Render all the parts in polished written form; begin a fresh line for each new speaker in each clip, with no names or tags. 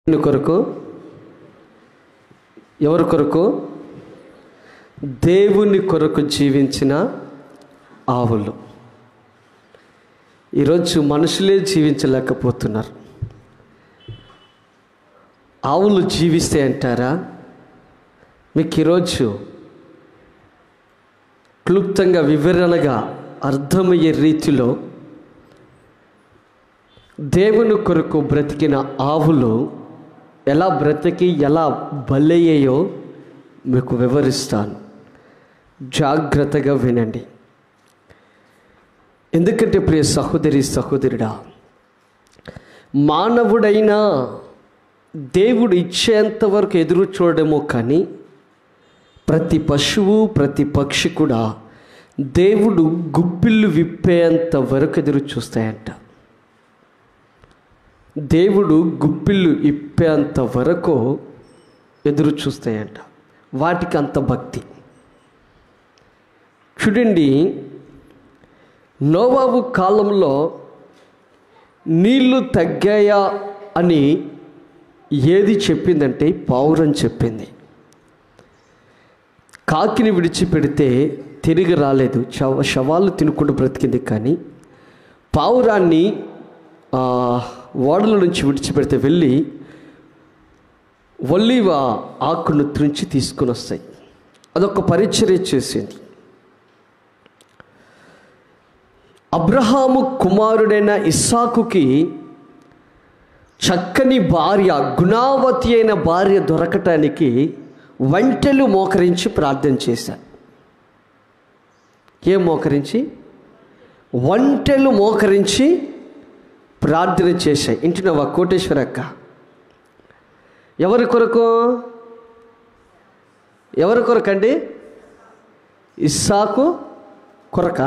కొరకు ఎవరి కొరకు? దేవుని కొరకు జీవించిన ఆవులు. ఈరోజు మనుషులే జీవించలేకపోతున్నారు. ఆవులు జీవిస్తే అంటారా? మీకు ఈరోజు క్లుప్తంగా వివరణగా అర్థమయ్యే రీతిలో దేవుని కొరకు బ్రతికిన ఆవులు ఎలా బ్రతికి ఎలా బలయ్యాయో మీకు వివరిస్తాను. జాగ్రత్తగా వినండి. ఎందుకంటే ప్రియ సహోదరి సహోదరుడా, మానవుడైనా దేవుడు ఇచ్చేంత వరకు ఎదురు చూడడమో కానీ ప్రతి పశువు ప్రతి పక్షి కూడా దేవుడు గుప్పిళ్ళు విప్పేంత వరకు ఎదురు చూస్తాయంట. దేవుడు గుప్పిళ్ళు ఇప్పేంత వరకు ఎదురు చూస్తాయంట. వాటికి అంత భక్తి. చూడండి, నోవాహు కాలంలో నీళ్లు తగ్గాయా అని ఏది చెప్పిందంటే పావురం చెప్పింది. కాకిని విడిచిపెడితే తిరిగి రాలేదు, శవాలు తినుకుంటూ బ్రతికింది. కానీ పావురాన్ని ఓడల నుంచి విడిచిపెడితే వెళ్ళి ఒలీవ ఆకును త్రుంచి తీసుకుని వస్తాయి. అదొక పరిచర్య చేసింది. అబ్రహాము కుమారుడైన ఇస్సాకుకి చక్కని భార్య, గుణావతి అయిన భార్య దొరకటానికి వంటెలు మోకరించి ప్రార్థన చేశారు. ఏం మోకరించి? వంటెలు మోకరించి ప్రార్థన చేశాయి. ఇంటినవా కోటేశ్వర అక్క? ఎవరి కొరకు? ఎవరి కొరకండి? ఇస్సాకు కొరక?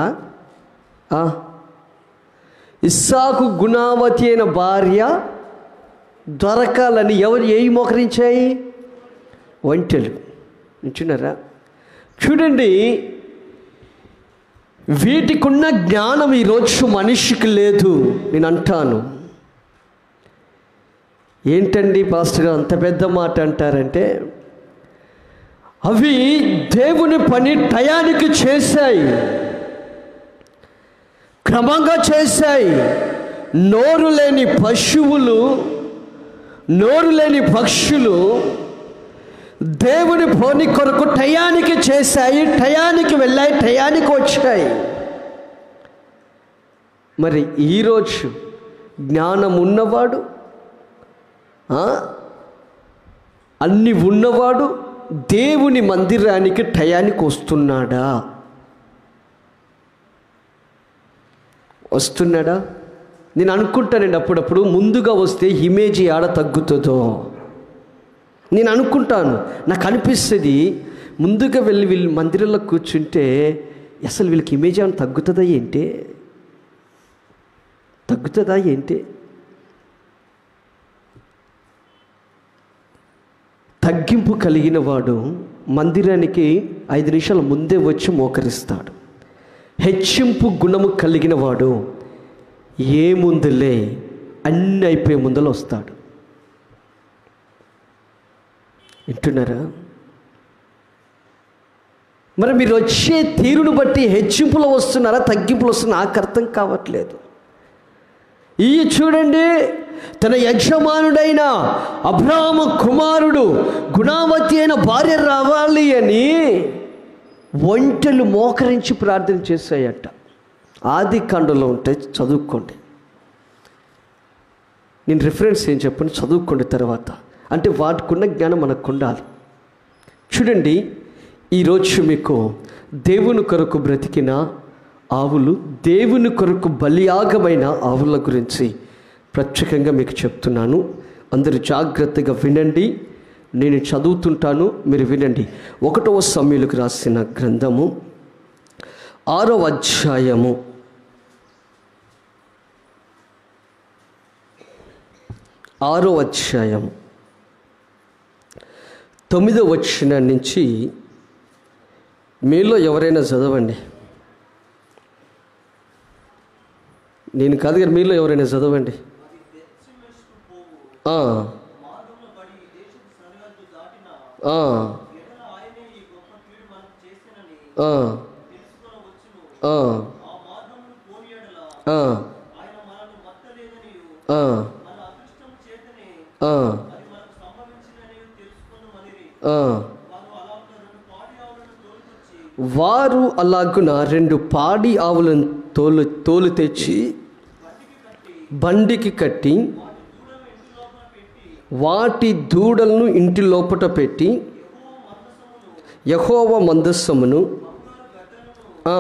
ఇస్సాకు గుణావతి అయిన భార్య దొరకాలని ఏవి మోకరించాయి? వంటెలు. వింటున్నారా? చూడండి, వీటికున్న జ్ఞానం ఈరోజు మనిషికి లేదు. నేను అంటాను, ఏంటండి పాస్టర్ గారు అంత పెద్ద మాట అంటారంటే, అవి దేవుని పని టయానికి చేశాయి, క్రమంగా చేశాయి. నోరు లేని పశువులు, నోరు లేని పక్షులు దేవుని పని కొరకు టయానికి చేశాయి, టయానికి వెళ్ళాయి, టయానికి వచ్చాయి. మరి ఈరోజు జ్ఞానం ఉన్నవాడు, అన్ని ఉన్నవాడు దేవుని మందిరానికి టయానికి వస్తున్నాడా? వస్తున్నాడా? నేను అనుకుంటానండి అప్పుడప్పుడు, ముందుగా వస్తే ఇమేజ్ ఆడ తగ్గుతుందో నేను అనుకుంటాను. నాకు అనిపిస్తుంది, ముందుగా వెళ్ళి వీళ్ళు మందిరంలో కూర్చుంటే అసలు వీళ్ళకి ఇమేజ్ ఏమైనా తగ్గుతుందా ఏంటి? తగ్గుతుందా ఏంటి? తగ్గింపు కలిగిన వాడు మందిరానికి 5 నిమిషాల ముందే వచ్చి మోకరిస్తాడు. హెచ్చింపు గుణము కలిగిన వాడు ఏముందులే అన్నీ అయిపోయే ముందర వస్తాడు. వింటున్నారా? మరి మీరు వచ్చే తీరును బట్టి హెచ్చింపులో వస్తున్నారా, తగ్గింపులు వస్తున్నారా? నాకు అర్థం కావట్లేదు. ఈ చూడండి, తన యజమానుడైన అబ్రాహాము కుమారుడు గుణావతి అయిన భార్య రావాలి అని ఒంటెలు మోకరించి ప్రార్థన చేశాయట. ఆది కాండంలో ఉంటాయి, చదువుకోండి. నేను రిఫరెన్స్ ఏం చెప్పండి, చదువుకోండి తర్వాత. అంటే వాటికున్న జ్ఞానం మనకు ఉండాలి. చూడండి, ఈరోజు మీకు దేవుని కొరకు బ్రతికిన ఆవులు, దేవుని కొరకు బలియాగమైన ఆవుల గురించి ప్రత్యేకంగా మీకు చెప్తున్నాను. అందరూ జాగ్రత్తగా వినండి. నేను చదువుతుంటాను, మీరు వినండి. 1వ సమూయేలుకు రాసిన గ్రంథము 6వ అధ్యాయము 9వ వచనం నుంచి మీలో ఎవరైనా చదవండి. నేను కాదు కానీ మీలో ఎవరైనా చదవండి. ఆ, ఆ, ఆ, ఆ, ఆ, ఆ, ఆ. వారు అలాగున 2 పాడి ఆవులను తోలు తెచ్చి బండికి కట్టి వాటి దూడలను ఇంటి లోపట పెట్టి యెహోవా మందస్సమును ఆ,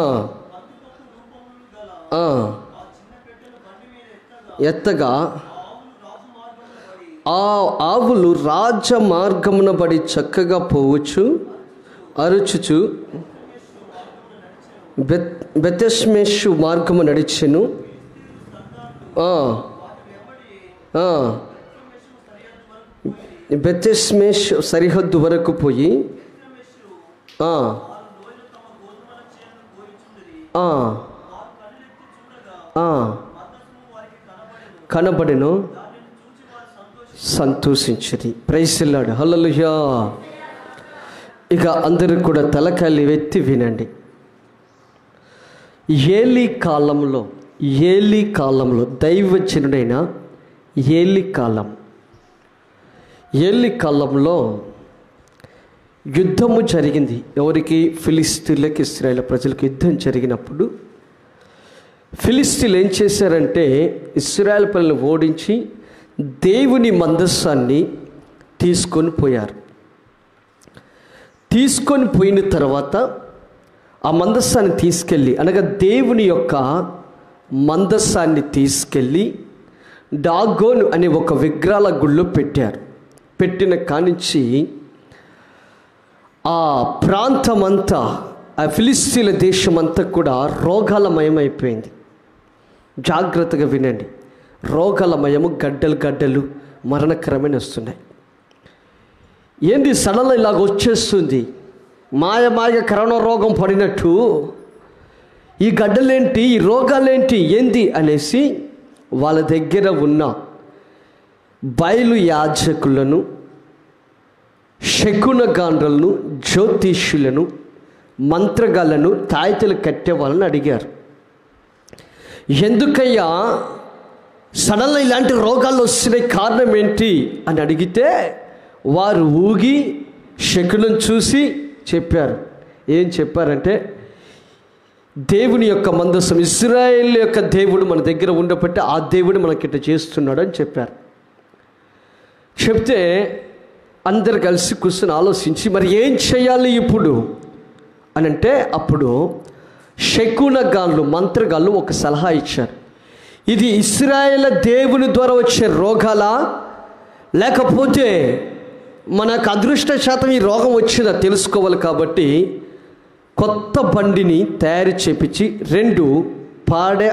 ఆ, ఎత్తగా ఆ ఆవులు రాజమార్గమున బడి చక్కగా పోవచ్చు అరుచుచు బెతెష్మెషు మార్గము నడిచెను. బెతెష్మెష్ సరిహద్దు వరకు పోయి కనబడెను, సంతోషించిరి. Praise the Lord. హల్లెలూయా. ఇక అందరూ కూడా తలకాయలు ఎత్తి వినండి. ఏలీ కాలంలో దైవజనుడైన ఏలీ కాలంలో యుద్ధము జరిగింది. ఎవరికి? ఫిలిస్తీన్లకు ఇశ్రాయేలు ప్రజలకు యుద్ధం జరిగినప్పుడు ఫిలిస్తీన్లు ఏం చేశారంటే ఇశ్రాయేలు ప్రజలను ఓడించి దేవుని మందస్సాన్ని తీసుకొని పోయిన తర్వాత ఆ మందస్సాన్ని తీసుకెళ్ళి, అనగా దేవుని యొక్క మందస్సాన్ని తీసుకెళ్ళి డాగోను అనే ఒక విగ్రహాల గుళ్ళో పెట్టారు. పెట్టిన కానించి ఆ ప్రాంతమంతా, ఆ ఫిలిస్తీన్ల దేశమంతా కూడా రోగాలమయమైపోయింది. జాగ్రత్తగా వినండి. రోగాలమయము, గడ్డలు మరణకరమైన వస్తున్నాయి. ఏంది సడన్గా ఇలాగ వచ్చేస్తుంది? మాయమాయ కరోనా రోగం పడినట్టు ఈ గడ్డలేంటి, ఈ రోగాలేంటి, ఏంది అనేసి వాళ్ళ దగ్గర ఉన్న బయలు యాజకులను, శకునగాండ్రులను, జ్యోతిష్యులను, మంత్రగాళ్లను, తాయితలు కట్టే వాళ్ళని అడిగారు. ఎందుకయ్యా సడన్గా ఇలాంటి రోగాలు వస్తున్నాయి, కారణం ఏంటి అని అడిగితే వారు ఊగి శకునం చూసి చెప్పారు. ఏం చెప్పారంటే, దేవుని యొక్క మందస్సం, ఇశ్రాయేల్ యొక్క దేవుడు మన దగ్గర ఉండబట్టి ఆ దేవుడు మనకిట చేస్తున్నాడు అని చెప్పారు. చెప్తే అందరు కలిసి కూర్చొని ఆలోచించి మరి ఏం చేయాలి ఇప్పుడు అని అంటే, అప్పుడు శకునగాళ్ళు, మంత్రగాళ్ళు ఒక సలహా ఇచ్చారు. ఇది ఇశ్రాయేల్ దేవుని ద్వారా వచ్చే రోగాలా, లేకపోతే మనకు అదృష్ట శాతం ఈ రోగం వచ్చిందా తెలుసుకోవాలి. కాబట్టి కొత్త బండిని తయారు చేపించి 2 పాడే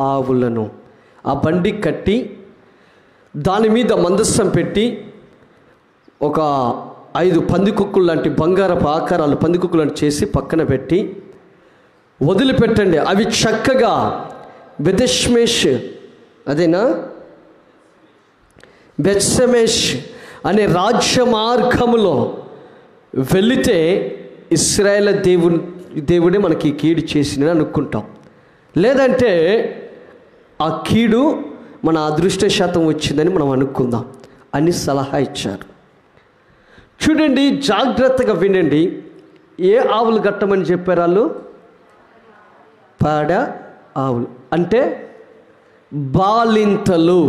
ఆవులను ఆ బండి కట్టి దాని మీద మందస్సం పెట్టి ఒక 5 పందికొక్కులు లాంటి బంగారపు ఆకారాలు పందికొక్కులను చేసి పక్కన పెట్టి వదిలిపెట్టండి. అవి చక్కగా బెతెష్మెష్, అదేనా, బెత్షెమెష్ అనే రాజ్య మార్గములో వెళితే ఇశ్రాయేల్ దేవుడే మనకి కీడు చేసిందని అనుకుంటాం. లేదంటే ఆ కీడు మన అదృష్ట శాతం వచ్చిందని మనం అనుకుందాం అని సలహా ఇచ్చారు. చూడండి, జాగ్రత్తగా వినండి. ఏ ఆవులు కట్టమని చెప్పారు వాళ్ళు? పాడ ఆవులు అంటే బాలింతలు.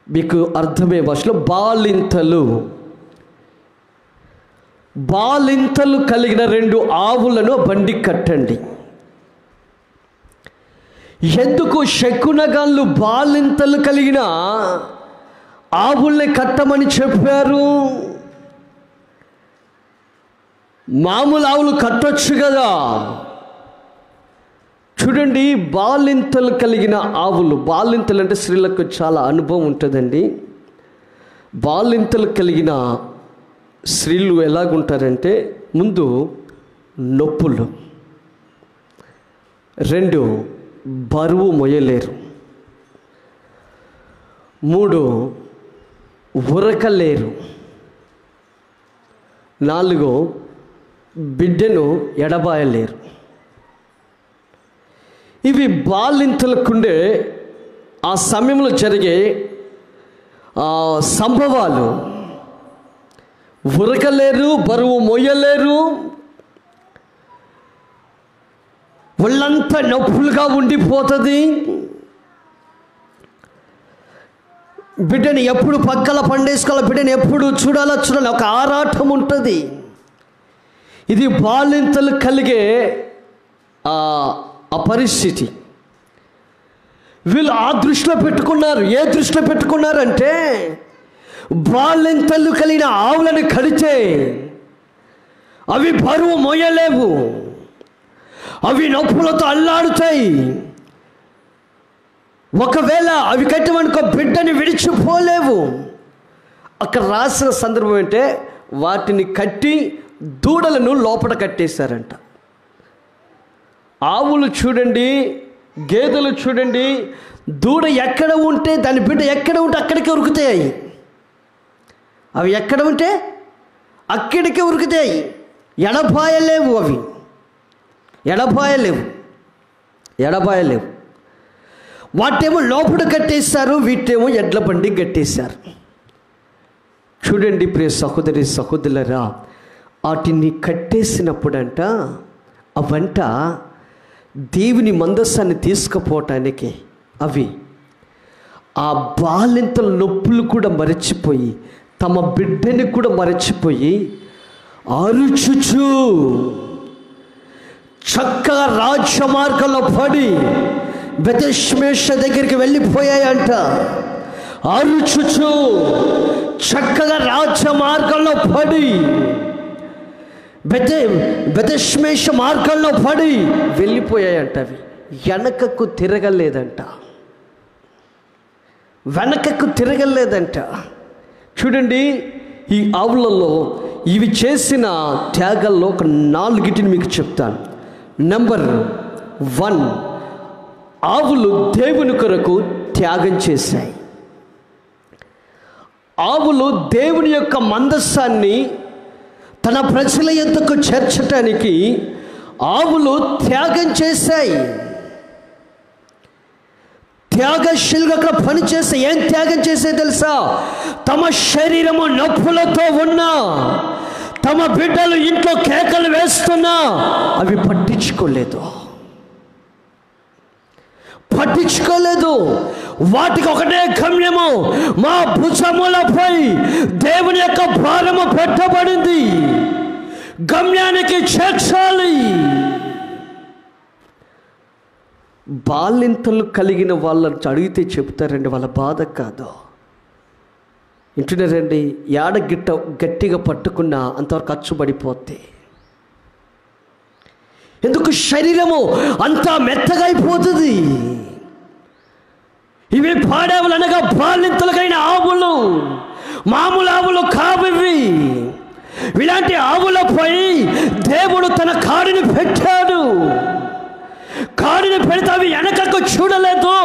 మీకు అర్థమే భాషలో బాలింతలు కలిగిన 2 ఆవులను బండి కట్టండి. ఎందుకు శకునగాళ్ళు బాలింతలు కలిగిన ఆవుల్ని కట్టమని చెప్పారు? మామూలు ఆవులు కట్టొచ్చు కదా. చూడండి, బాలింతలు కలిగిన ఆవులు, బాలింతలు అంటే స్త్రీలకు చాలా అనుభవం ఉంటుందండి. బాలింతలు కలిగిన స్త్రీలు ఎలాగుంటారంటే, ముందు నొప్పులు, 2 బరువు మొయ్యలేరు, 3 ఉరకలేరు. 4 బిడ్డను ఎడబాయలేరు. ఇవి బాలింతలకుండే ఆ సమయంలో జరిగే సంభవాలు. ఉరకలేరు, బరువు మోయలేరు, ఒళ్ళంతా నొప్పులుగా ఉండిపోతుంది. బిడ్డని ఎప్పుడు పక్కల పండేసుకోవాలి, బిడ్డని ఎప్పుడు చూడాలి ఒక ఆరాటం ఉంటుంది. ఇది బాలింతలు కలిగే ఆ పరిస్థితి. వీళ్ళు ఆ దృష్టిలో పెట్టుకున్నారు. ఏ దృష్టిలో పెట్టుకున్నారంటే, బాలింతలు కలిగిన ఆవులను కడితే అవి బరువు మోయలేవు, అవి నొప్పులతో అల్లాడుతాయి. ఒకవేళ అవి కట్టమనుకో బిడ్డని విడిచిపోలేవు. అక్కడ రాసిన సందర్భం అంటే, వాటిని కట్టి దూడలను లోపల కట్టేశారంట. ఆవులు చూడండి, గేదెలు చూడండి, దూడ ఎక్కడ ఉంటే దాని బిడ్డ ఎక్కడ ఉంటే అక్కడికే ఉరుకుతాయి. అవి ఎక్కడ ఉంటే అక్కడికే ఉరుకుతాయి. ఎడబాయలేవు, అవి ఎడబాయలేవు. వాటేమో లోపల కట్టేశారు, వీటేమో ఎడ్ల బండి కట్టేశారు. చూడండి ప్రియ సహోదరి సహోదరులారా, వాటిని కట్టేసినప్పుడంట అవంట దేవుని మందస్సాన్ని తీసుకుపోవటానికి అవి ఆ బాలింతల నొప్పులు కూడా మరచిపోయి, తమ బిడ్డని కూడా మరచిపోయి అరుచుచు చక్కగా రాజ్య మార్గంలో పడి బెతష్మేష దగ్గరికి వెళ్ళిపోయాయంట. అరుచుచు చక్కగా రాజ్య మార్గంలో పడి బెతష్మేష మార్గంలో పడి వెళ్ళిపోయాయంట. అవి వెనకకు తిరగలేదంట. చూడండి, ఈ ఆవులలో ఇవి చేసిన త్యాగాల్లో ఒక 4 మీకు చెప్తాను. నెంబర్ 1, ఆవులు దేవుని కొరకు త్యాగం చేశాయి. ఆవులు దేవుని యొక్క మందస్సాన్ని తన ప్రజల యొద్దకు చేర్చటానికి ఆవులు త్యాగం చేశాయి. త్యాగశీలుగా అక్కడ పనిచేస్తే ఏం త్యాగం చేసే తెలుసా? తమ శరీరము నొప్పులతో ఉన్నా, తమ బిడ్డలు ఇంట్లో కేకలు వేస్తున్నా అవి పట్టించుకోలేదు. వాటికి ఒకటే గమ్యము, మా భుజములపై దేవుని యొక్క భారము పెట్టబడింది, గమ్యానికి చేర్చాలి. బాలింతలు కలిగిన వాళ్ళని అడిగితే చెప్తారండి, వాళ్ళ బాధ కాదు. ఇంటున్నారండి, గట్టిగా పట్టుకున్నా అంతవరకు అచ్చుబడిపోతే. ఎందుకు? శరీరము అంతా మెత్తగా అయిపోతుంది. ఇవి పాడేవులు అనగా బాలింతలకైన ఆవులు, మామూలు ఆవులు కావివి. ఇలాంటి ఆవులపై దేవుడు తన కాడిని పెట్టాడు. కాడిని పెడితే అవి వెనకకు చూడలేదు,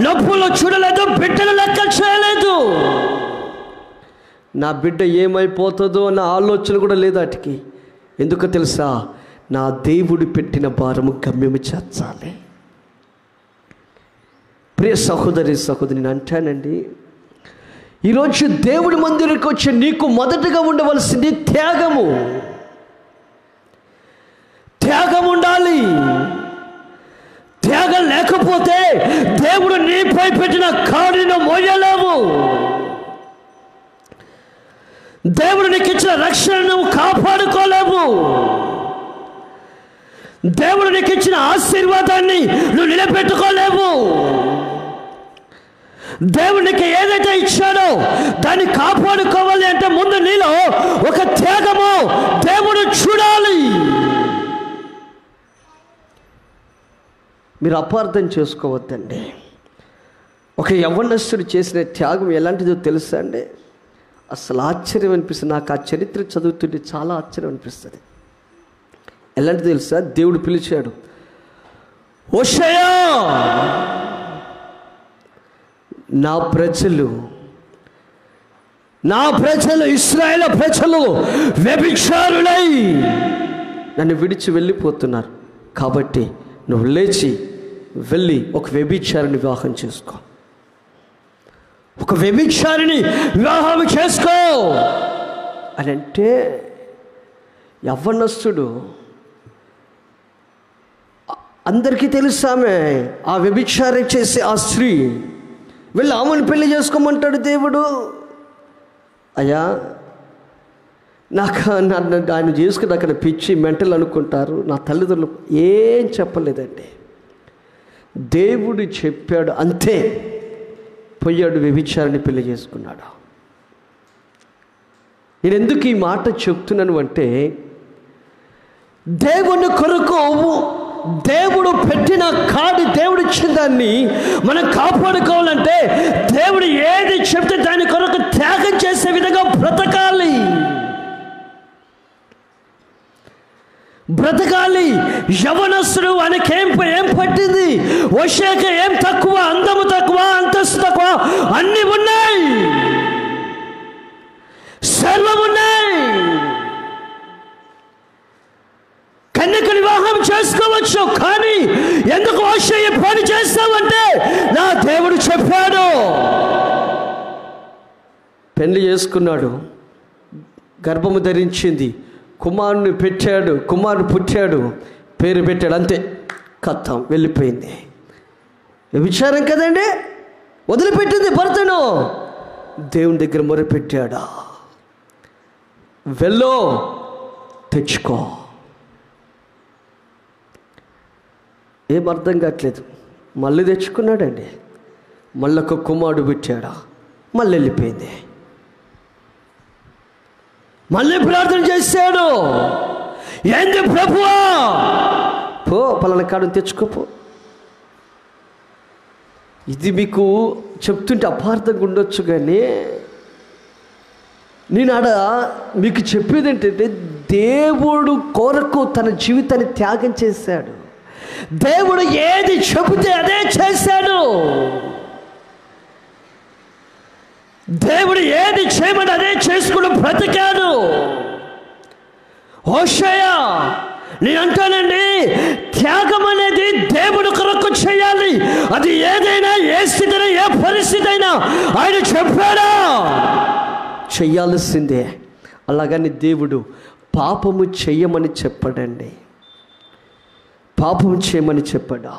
నొప్పులు చూడలేదు, బిడ్డను లెక్క చేయలేదు. నా బిడ్డ ఏమైపోతుందో అన్న ఆలోచన కూడా లేదు వాటికి. ఎందుకు తెలుసా? నా దేవుడు పెట్టిన భారము గమ్యము చేర్చాలి. ప్రియ సహోదరి నేను అంటానండి, ఈరోజు దేవుడి మందిరానికి వచ్చి నీకు మొదటగా ఉండవలసింది త్యాగం ఉండాలి. త్యాగం లేకపోతే దేవుడు నీపై పెట్టిన కాడిని మోయలేవు. దేవుడు నీకు ఇచ్చిన రక్షణను కాపాడుకోలేవు. దేవుడు నీకు ఇచ్చిన ఆశీర్వాదాన్ని నువ్వు నిలబెట్టుకోలేవు. దేవుడు నీకు ఏదైతే ఇచ్చాడో దాన్ని కాపాడుకోవాలి అంటే ముందు నీలో ఒక త్యాగము దేవుడు చూడాలి. మీరు అపార్థం చేసుకోవద్దండి. ఒక యవ్వనస్తుడు చేసిన త్యాగం ఎలాంటిదో తెలుసా అండి? అసలు ఆశ్చర్యం అనిపిస్తుంది. నాకు ఆ చరిత్ర చదువుతుంటే చాలా ఆశ్చర్యం అనిపిస్తుంది. ఎలాంటిది తెలుసా? దేవుడు పిలిచాడు, హోషేయా, నా ప్రజలు నా ప్రజలు ఇశ్రాయేలు ప్రజలు వ్యభిచారులై నన్ను విడిచి వెళ్ళిపోతున్నారు, కాబట్టి నువ్వు లేచి వెళ్ళి ఒక వ్యభిచారిని వివాహం చేసుకో, ఒక వ్యభిచారిని వివాహం చేసుకో అని అంటే యవ్వనస్తుడు, అందరికీ తెలుసు ఆమె ఆ వ్యభిచారం చేసే ఆ స్త్రీ, వెళ్ళి ఆమెను పెళ్లి చేసుకోమంటాడు దేవుడు. అయ్యా నాకు ఆయన చేసుకుని అక్కడ పిచ్చి మెంటల్ అనుకుంటారు. నా తల్లిదండ్రులు ఏం చెప్పలేదండి, దేవుడు చెప్పాడు అంతే. పోయాడు, వ్యభిచారాన్ని పెళ్లి చేసుకున్నాడు. నేను ఎందుకు ఈ మాట చెప్తున్నాను అంటే, దేవుని కొరకు దేవుడు పెట్టిన కాడి, దేవుడు ఇచ్చిన దాన్ని మనం కాపాడుకోవాలంటే దేవుడు ఏది చెప్తే దాని కొరకు త్యాగం చేసే విధంగా బ్రతకాలి. యవనస్తుడు ఆయనకేం పట్టింది? వచ్చాక ఏం తక్కువ? అందము తక్కువ, అంతస్తు తక్కువ? అన్నీ ఉన్నాయి, సర్వం ఉన్నాయి. కన్యక వివాహం చేసుకోవచ్చు, కానీ ఎందుకు వచ్చే పని చేస్తావంటే నా దేవుడు చెప్పాడు. పెళ్లి చేసుకున్నాడు, గర్భము ధరించింది, కుమారుని పెట్టాడు, కుమారుడు పుట్టాడు, పేరు పెట్టాడు, అంతే, కథం వెళ్ళిపోయింది. విచారం కదండి, వదిలిపెట్టింది భర్తను. దేవుని దగ్గర మొరపెట్టాడా, వెళ్ళో తెచ్చుకో. ఏం అర్థం కావట్లేదు. మళ్ళీ తెచ్చుకున్నాడండి, మళ్ళీ ఒక కుమారుడు పెట్టాడా, మళ్ళీ వెళ్ళిపోయింది. మళ్ళీ ప్రార్థన చేశాడు, ఏంది ప్రభువా, పో పలానా కాడు తెచ్చుకోపో. ఇది మీకు చెప్తుంటే అపార్థంగా ఉండొచ్చు, కానీ నేను ఆడ మీకు చెప్పేది ఏంటంటే, దేవుడు కొరకు తన జీవితాన్ని త్యాగం చేశాడు. దేవుడు ఏది చెబితే అదే చేశాడు. దేవుడు ఏది చేయమని అదే చేసుకుని బ్రతికాడు. హోషేయ, నేను అంటానండి, త్యాగం అనేది దేవుడు కొరకు చేయాలి. అది ఏదైనా, ఏ స్థితిలో, ఏ పరిస్థితి అయినా ఆయన చెప్పాడా చెయ్యాల్సిందే. అలాగని దేవుడు పాపము చెయ్యమని చెప్పాడండి, పాపం చేయమని చెప్పాడా?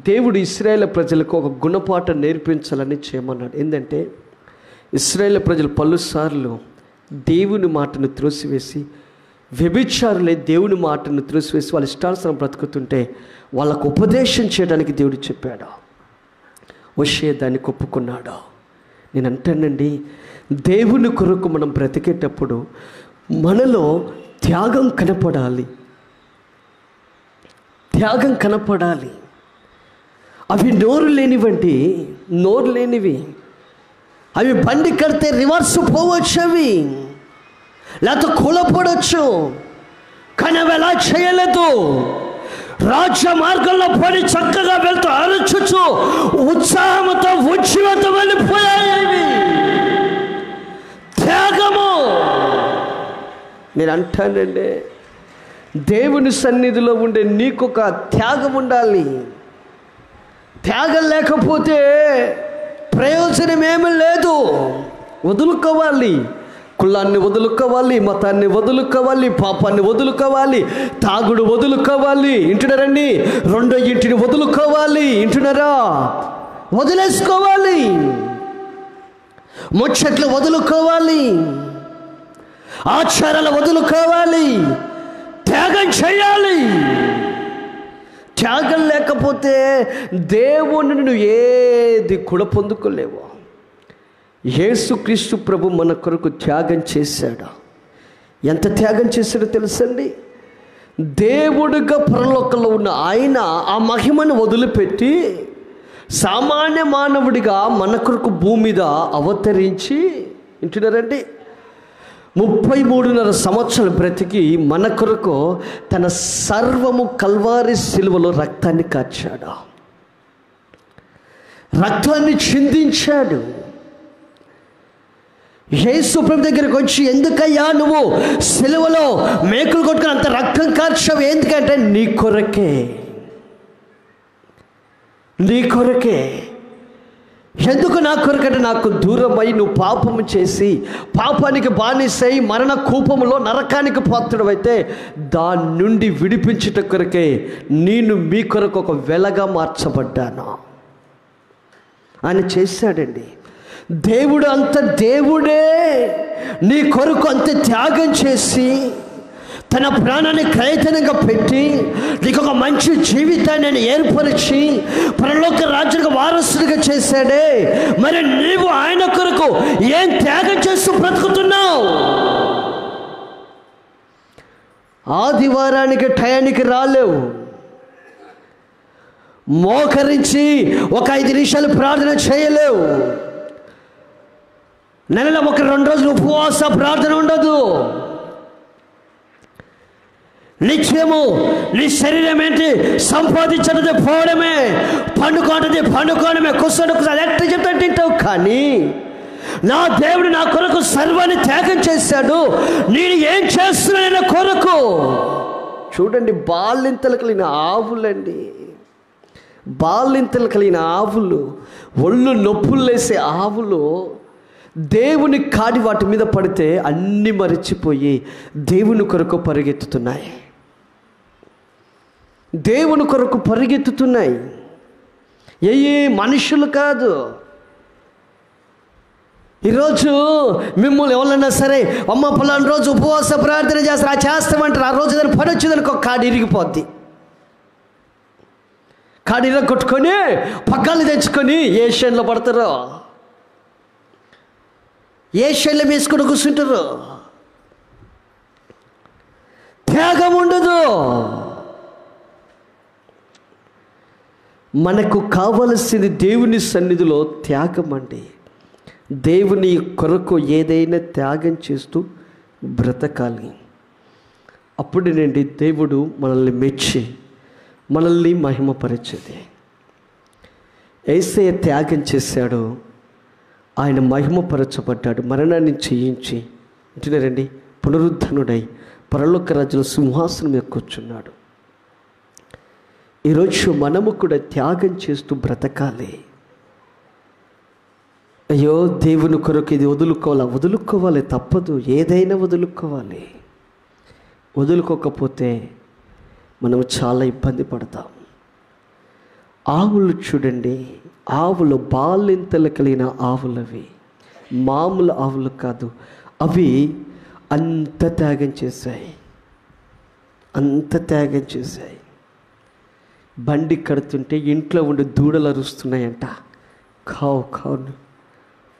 దేవుడు ఇశ్రాయేలు ప్రజలకు ఒక గుణపాఠం నేర్పించాలని చేయమన్నాడు. ఏంటంటే, ఇశ్రాయేలు ప్రజలు పలుసార్లు దేవుని మాటను త్రోసివేసి, వ్యభిచారులై దేవుని మాటను త్రోసివేసి వాళ్ళ ఇష్టానుసారం బ్రతుకుతుంటే వాళ్ళకు ఉపదేశం చేయడానికి దేవుడు చెప్పాడు. వచ్చే దాన్ని ఒప్పుకున్నాడు. నేను అంటానండి, దేవుని కొరకు మనం బ్రతికేటప్పుడు మనలో త్యాగం కనపడాలి, త్యాగం కనపడాలి. అవి నోరు లేనివి, అవి బండి కడితే రివర్స్ పోవచ్చు, అవి లేకపోతే కూలపడవచ్చు, కానీ అవి ఎలా చేయలేదు. రాజ్య మార్గంలో పడి చక్కగా వెళ్తూ అరచుచు ఉత్సాహంతో ఉజ్జీవంతో వెళ్ళిపోయాయి. త్యాగము. నేను అంటానండి, దేవుని సన్నిధిలో ఉండే నీకొక త్యాగం ఉండాలి. త్యాగం లేకపోతే ప్రయోజనం ఏమీ లేదు. వదులుకోవాలి, కులాన్ని వదులుకోవాలి, మతాన్ని వదులుకోవాలి, పాపాన్ని వదులుకోవాలి, తాగుడు వదులుకోవాలి, ఇంటున్నారండి, రెండో ఇంటిని వదులుకోవాలి, ఇంటున్నారా, వదిలేసుకోవాలి, ముచ్చట్లు వదులుకోవాలి, ఆచారాలు వదులుకోవాలి, త్యాగం చేయాలి. త్యాగం లేకపోతే దేవుని నువ్వు ఏది కూడా పొందుకోలేవు. యేసుక్రీస్తు ప్రభు మన కొరకు త్యాగం చేశాడు. ఎంత త్యాగం చేశాడో తెలుసండి. దేవుడిగా పరలోకంలో ఉన్న ఆయన ఆ మహిమను వదిలిపెట్టి సామాన్య మానవుడిగా మన కొరకు భూమి మీద అవతరించి, వింటున్నారండి, 33.5 సంవత్సరాలు బ్రతికి మన కొరకు తన సర్వము కల్వారి సిలువలో రక్తాన్ని కార్చాడు, రక్తాన్ని చిందించాడు. యేసు ప్రభు దగ్గరికి వచ్చి, ఎందుకయ్యా నువ్వు సిలువలో మేకులు కొట్టుకుని అంత రక్తం కార్చావు? ఎందుకంటే నీ కొరకే, నీ కొరకే. ఎందుకు నా కొరకంటే, నాకు దూరమై నువ్వు పాపము చేసి పాపానికి బానిసై మరణ కూపములో నరకానికి పాత్రుడవైతే దాని నుండి విడిపించుట కొరకే నేను మీ కొరకు ఒక వెలగా మార్చబడ్డాను. ఆయన చేశాడండి. దేవుడు అంత దేవుడే నీ కొరకు అంత త్యాగం చేసి తన ప్రాణాన్ని క్రయధనంగా పెట్టి నీకు ఒక మంచి జీవితాన్ని నేను ఏర్పరిచి పరలోక రాజ్యానికి వారసుడిగా చేశాడే. మరి నీవు ఆయన కొరకు ఏం త్యాగం చేస్తూ బ్రతుకుతున్నావు? ఆదివారానికి టయానికి రాలేవు, మోకరించి ఒక 5 నిమిషాలు ప్రార్థన చేయలేవు, నెలలో 1-2 రోజులు ఉపవాస ప్రార్థన ఉండదు. నిత్యము నీ శరీరం ఏంటి? సంపాదించడమే, పోవడమే, పండుకోవడమే, కూర్చొని అది ఎట్లా చెప్తా తింటావు. కానీ నా దేవుడు నా కొరకు సర్వాన్ని త్యాగం చేశాడు, నేను ఏం చేస్తున్నాను కొరకు. చూడండి, బాలింతలు కలిగిన ఆవులండి, బాలింతలు కలిగిన ఆవులు, ఒళ్ళు నొప్పులు లేసే ఆవులు దేవుని కాడి వాటి మీద పడితే అన్నీ మరిచిపోయి దేవుని కొరకు పరిగెత్తుతున్నాయి, దేవుని కొరకు పరిగెత్తుతున్నాయి. ఏ మనుషులు కాదు. ఈరోజు మిమ్మల్ని ఎవరన్నా సరే, అమ్మ పలానా రోజు ఉపవాస ప్రార్థన చేస్తారు, చేస్తామంటారు. ఆ రోజు ఏదైనా పని వచ్చేదానికి ఒక కాడి ఇరిగిపోద్ది. కాడి కొట్టుకొని పగ్గాలు తెచ్చుకొని ఏ షైన్లో పడతారో, ఏ షైన్లో వేసుకొని కూర్చుంటారు. త్యాగం ఉండదు. మనకు కావలసింది దేవుని సన్నిధిలో త్యాగం అండి. దేవుని కొరకు ఏదైనా త్యాగం చేస్తూ బ్రతకాలి. అప్పుడేనండి దేవుడు మనల్ని మెచ్చి మనల్ని మహిమపరిచేది. యేసయ్య త్యాగం చేశాడు, ఆయన మహిమపరచబడ్డాడు, మరణాన్ని జయించి అంటున్నారండి పునరుద్ధనుడై పరలోక రాజ్యంలో సింహాసనం మీద కూర్చున్నాడు. ఈరోజు మనము కూడా త్యాగం చేస్తూ బ్రతకాలి. అయ్యో దేవుని కొరకు ఇది వదులుకోవాలి, తప్పదు, ఏదైనా వదులుకోవాలి. వదులుకోకపోతే మనం చాలా ఇబ్బంది పడతాం. ఆవులు చూడండి, ఆవులు బాలింతలు కలిగిన ఆవులవి, మామూలు ఆవులు కాదు. అవి అంత త్యాగం చేశాయి, అంత త్యాగం చేశాయి. బండి కడుతుంటే ఇంట్లో ఉండి దూడలు అరుస్తున్నాయంట, కావు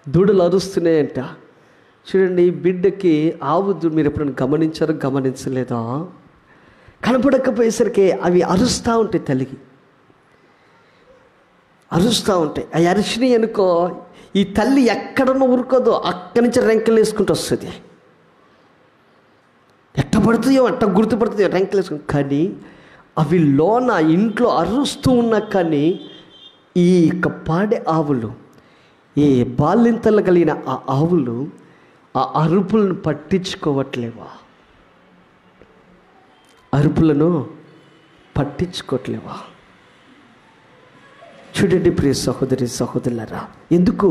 దూడలు అరుస్తున్నాయంట. చూడండి, బిడ్డకి ఆవు మీరు ఎప్పుడైనా గమనించలేదా? కనపడకపోయేసరికి అవి అరుస్తూ ఉంటాయి, తల్లికి అరుస్తూ ఉంటాయి. అవి అరిచినాయి అనుకో, ఈ తల్లి ఎక్కడన్నా ఊరుకోదో, అక్కడి నుంచి రెంకలు వేసుకుంటూ వస్తుంది. ఎట్ట పడుతుందో అట్ట గుర్తుపడుతుందో రెంకలు వేసుకుంటు. కానీ అవి లోన ఇంట్లో అరుస్తూ ఉన్నా కానీ ఈ పాడే ఆవులు, ఈ బాలింతలు కలిగిన ఆ ఆవులు ఆ అరుపులను పట్టించుకోవట్లేవా? అరుపులను పట్టించుకోవట్లేవా? చూడండి ప్రియ సహోదరి సహోదరులారా, ఎందుకు?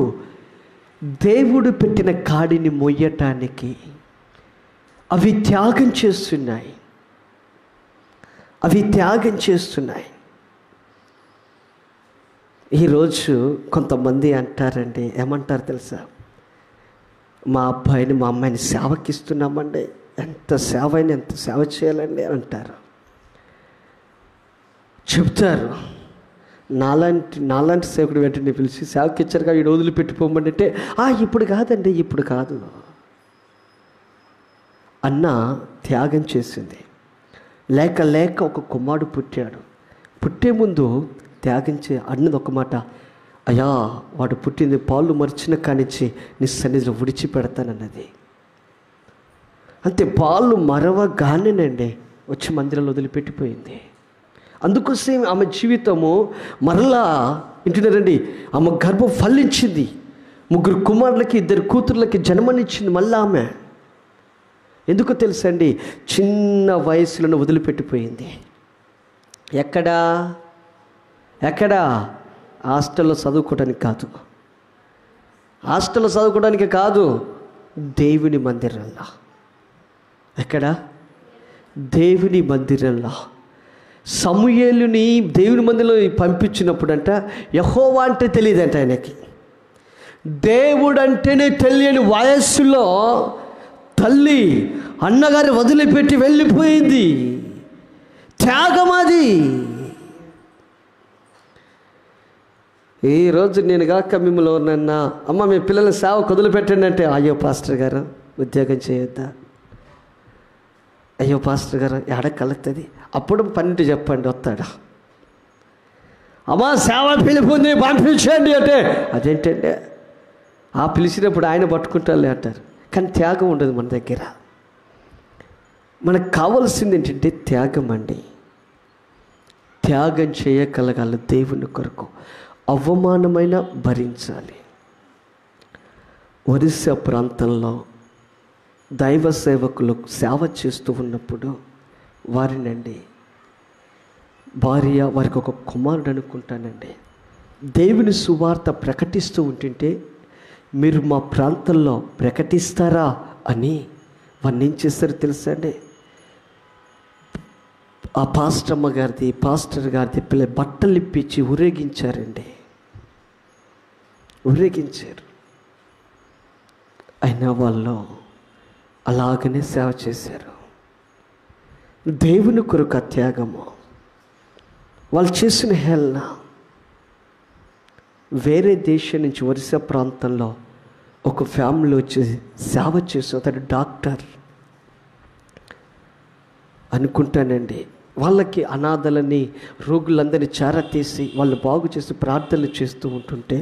దేవుడు పెట్టిన కాడిని మొయ్యటానికి అవి త్యాగం చేస్తున్నాయి, అవి త్యాగం చేస్తున్నాయి. ఈరోజు కొంతమంది అంటారండి, ఏమంటారు తెలుసా? మా అబ్బాయిని మా అమ్మాయిని సేవకిస్తున్నామండి, ఎంత సేవ అయినా ఎంత సేవ చేయాలండి అంటారు, చెప్తారు. నాలాంటి సేవకుడు వెంటనే పిలిచి సేవకి ఇచ్చారుగా, ఈ రోజులు పెట్టిపోమండి అంటే, ఇప్పుడు కాదండి, ఇప్పుడు కాదు అన్న త్యాగం చేసింది. లేక ఒక కుమారుడు పుట్టాడు. పుట్టే ముందు త్యాగం అన్నది ఒక మాట, అయ్యా వాడు పుట్టింది పాలు మర్చిన కానిచ్చి నీ సన్నిధిలో విడిచిపెడతానన్నది. అంతే, పాలు మరవగానేనండి వచ్చి మందిరంలో వదిలిపెట్టిపోయింది. అందుకోసం ఆమె జీవితము మరలా వింటున్నారండి, ఆమె గర్భం ఫలించింది. 3 కుమారులకి 2 కూతుర్లకి జన్మనిచ్చింది మళ్ళీ ఆమె. ఎందుకు తెలుసండి? చిన్న వయసులను వదిలిపెట్టిపోయింది. ఎక్కడా హాస్టల్లో చదువుకోవడానికి కాదు, దేవుని మందిరంలో. ఎక్కడ? దేవుని మందిరంలో. సమూయేలుని దేవుని మందిరంలో పంపించినప్పుడంట యెహోవా అంటే తెలియదంట ఆయనకి. దేవుడు అంటేనే తెలియని వయస్సులో తల్లి అన్నగారి వదిలిపెట్టి వెళ్ళిపోయింది. త్యాగం అది. ఈరోజు నేను కాక మిమ్మల్ని ఎవరినన్నా అమ్మ మీ పిల్లల సేవకు వదిలిపెట్టండి అంటే, అయ్యో పాస్టర్ గారు ఉద్యోగం చేయొద్దా, అయ్యో పాస్టర్ గారు ఎడ కలుగుతుంది, అప్పుడు 12 చెప్పండి వస్తాడా. అమ్మా సేవ పిలుపుంది పంపించండి అంటే, అదేంటంటే ఆ పిలిచినప్పుడు ఆయన పట్టుకుంటారులే అంటారు. కానీ త్యాగం ఉండదు మన దగ్గర. మనకు కావాల్సింది ఏంటంటే త్యాగం అండి. త్యాగం చేయగలగాలి దేవుని కొరకు. అవమానమైన భరించాలి. ఒరిస్సా ప్రాంతంలో దైవ సేవకులు సేవ చేస్తూ ఉన్నప్పుడు వారినండి భార్య, వారికి ఒక కుమారుడు అనుకుంటానండి, దేవుని సువార్త ప్రకటిస్తూ ఉంటుంటే మీరు మా ప్రాంతంలో ప్రకటిస్తారా అని వారిని ఏం చేస్తారో తెలుసా అండి? ఆ పాస్టర్ గారిది పిల్ల బట్టలు ఇప్పించి ఊరేగించారండి. అయినా వాళ్ళు అలాగనే సేవ చేశారు. దేవుని కొరకు త్యాగము. వాళ్ళు చేసిన హేళన. వేరే దేశం నుంచి ఒరిస్సా ప్రాంతంలో ఒక ఫ్యామిలీ వచ్చి సేవ చేసి, అతడు డాక్టర్ అనుకుంటానండి. వాళ్ళకి అనాథలని రోగులందరినీ చేరతీసి వాళ్ళు బాగు చేసి ప్రార్థనలు చేస్తూ ఉంటుంటే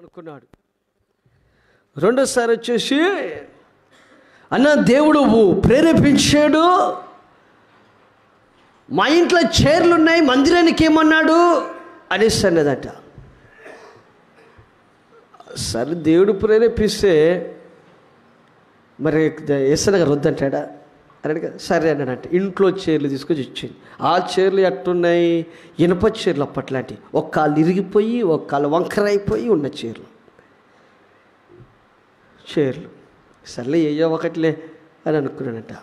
అనుకున్నాడు. రెండోసారి వచ్చేసి అన్న దేవుడు ప్రేరేపించాడు, మా ఇంట్లో చైర్లు ఉన్నాయి, మందిరానికి ఏమన్నాడు అనేసి అన్నదట. సరే దేవుడు ప్రేరేపిస్తే మరి ఎస్ఎన్ గారు వద్దంటాడా అని అడిగా. సరే అన్నాడంట. ఇంట్లో చైర్లు తీసుకొచ్చి ఇచ్చింది. ఆ చైర్లు ఎట్టున్నాయి? ఇనుప చైర్లు అప్పట్లాంటి, ఒక కాళ్ళు ఇరిగిపోయి ఒక కాళ్ళు వంకర అయిపోయి ఉన్న చైర్లు. సర్లే ఏయో ఒకటిలే అని అనుకున్నాడంట.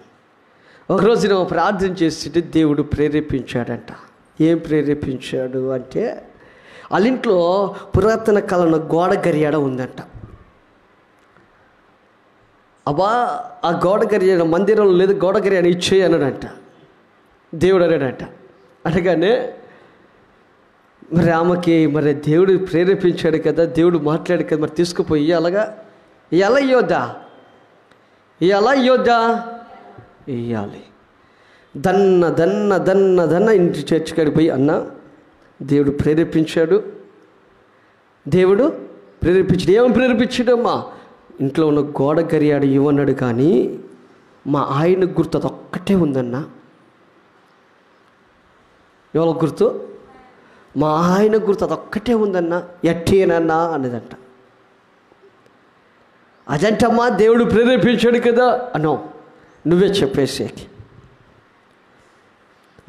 ఒకరోజు నేను ప్రార్థన చేస్తుంటే దేవుడు ప్రేరేపించాడంట. ఏం ప్రేరేపించాడు అంటే, వాళ్ళ ఇంట్లో పురాతన కాలంలో గోడ గరియాడ ఉందంట. అబ్బా ఆ గోడగరి మందిరంలో లేదు, గోడగరి అని ఇచ్చేయి అన్నాడంట. దేవుడు అన్నాడంట. అనగానే మరి ఆమెకి మరి దేవుడు ప్రేరేపించాడు కదా, దేవుడు మాట్లాడు కదా, మరి తీసుకుపోయి అలాగా ఎలా ఇయ్యొద్దా, ఎలా ఇయ్యొద్దా, ఇయ్యాలి. దన్న దన్న దన్న దన్న ఇంటి చర్చికాడికి పోయి, అన్న దేవుడు ప్రేరేపించాడు, దేవుడు ప్రేరేపించాడు. ఏమని ప్రేరేపించాడమ్మా? ఇంట్లో ఉన్న గోడ గరియాడు ఇవ్వన్నాడు, కానీ మా ఆయన గుర్తు అది ఒక్కటే ఉందన్నా. ఎవరి గుర్తు? మా ఆయన గుర్తు అది ఒక్కటే ఉందన్నా. ఎట్టేనన్నా అనేదంట. అదంటమ్మా దేవుడు ప్రేరేపించాడు కదా అనో, నువ్వే చెప్పేసి.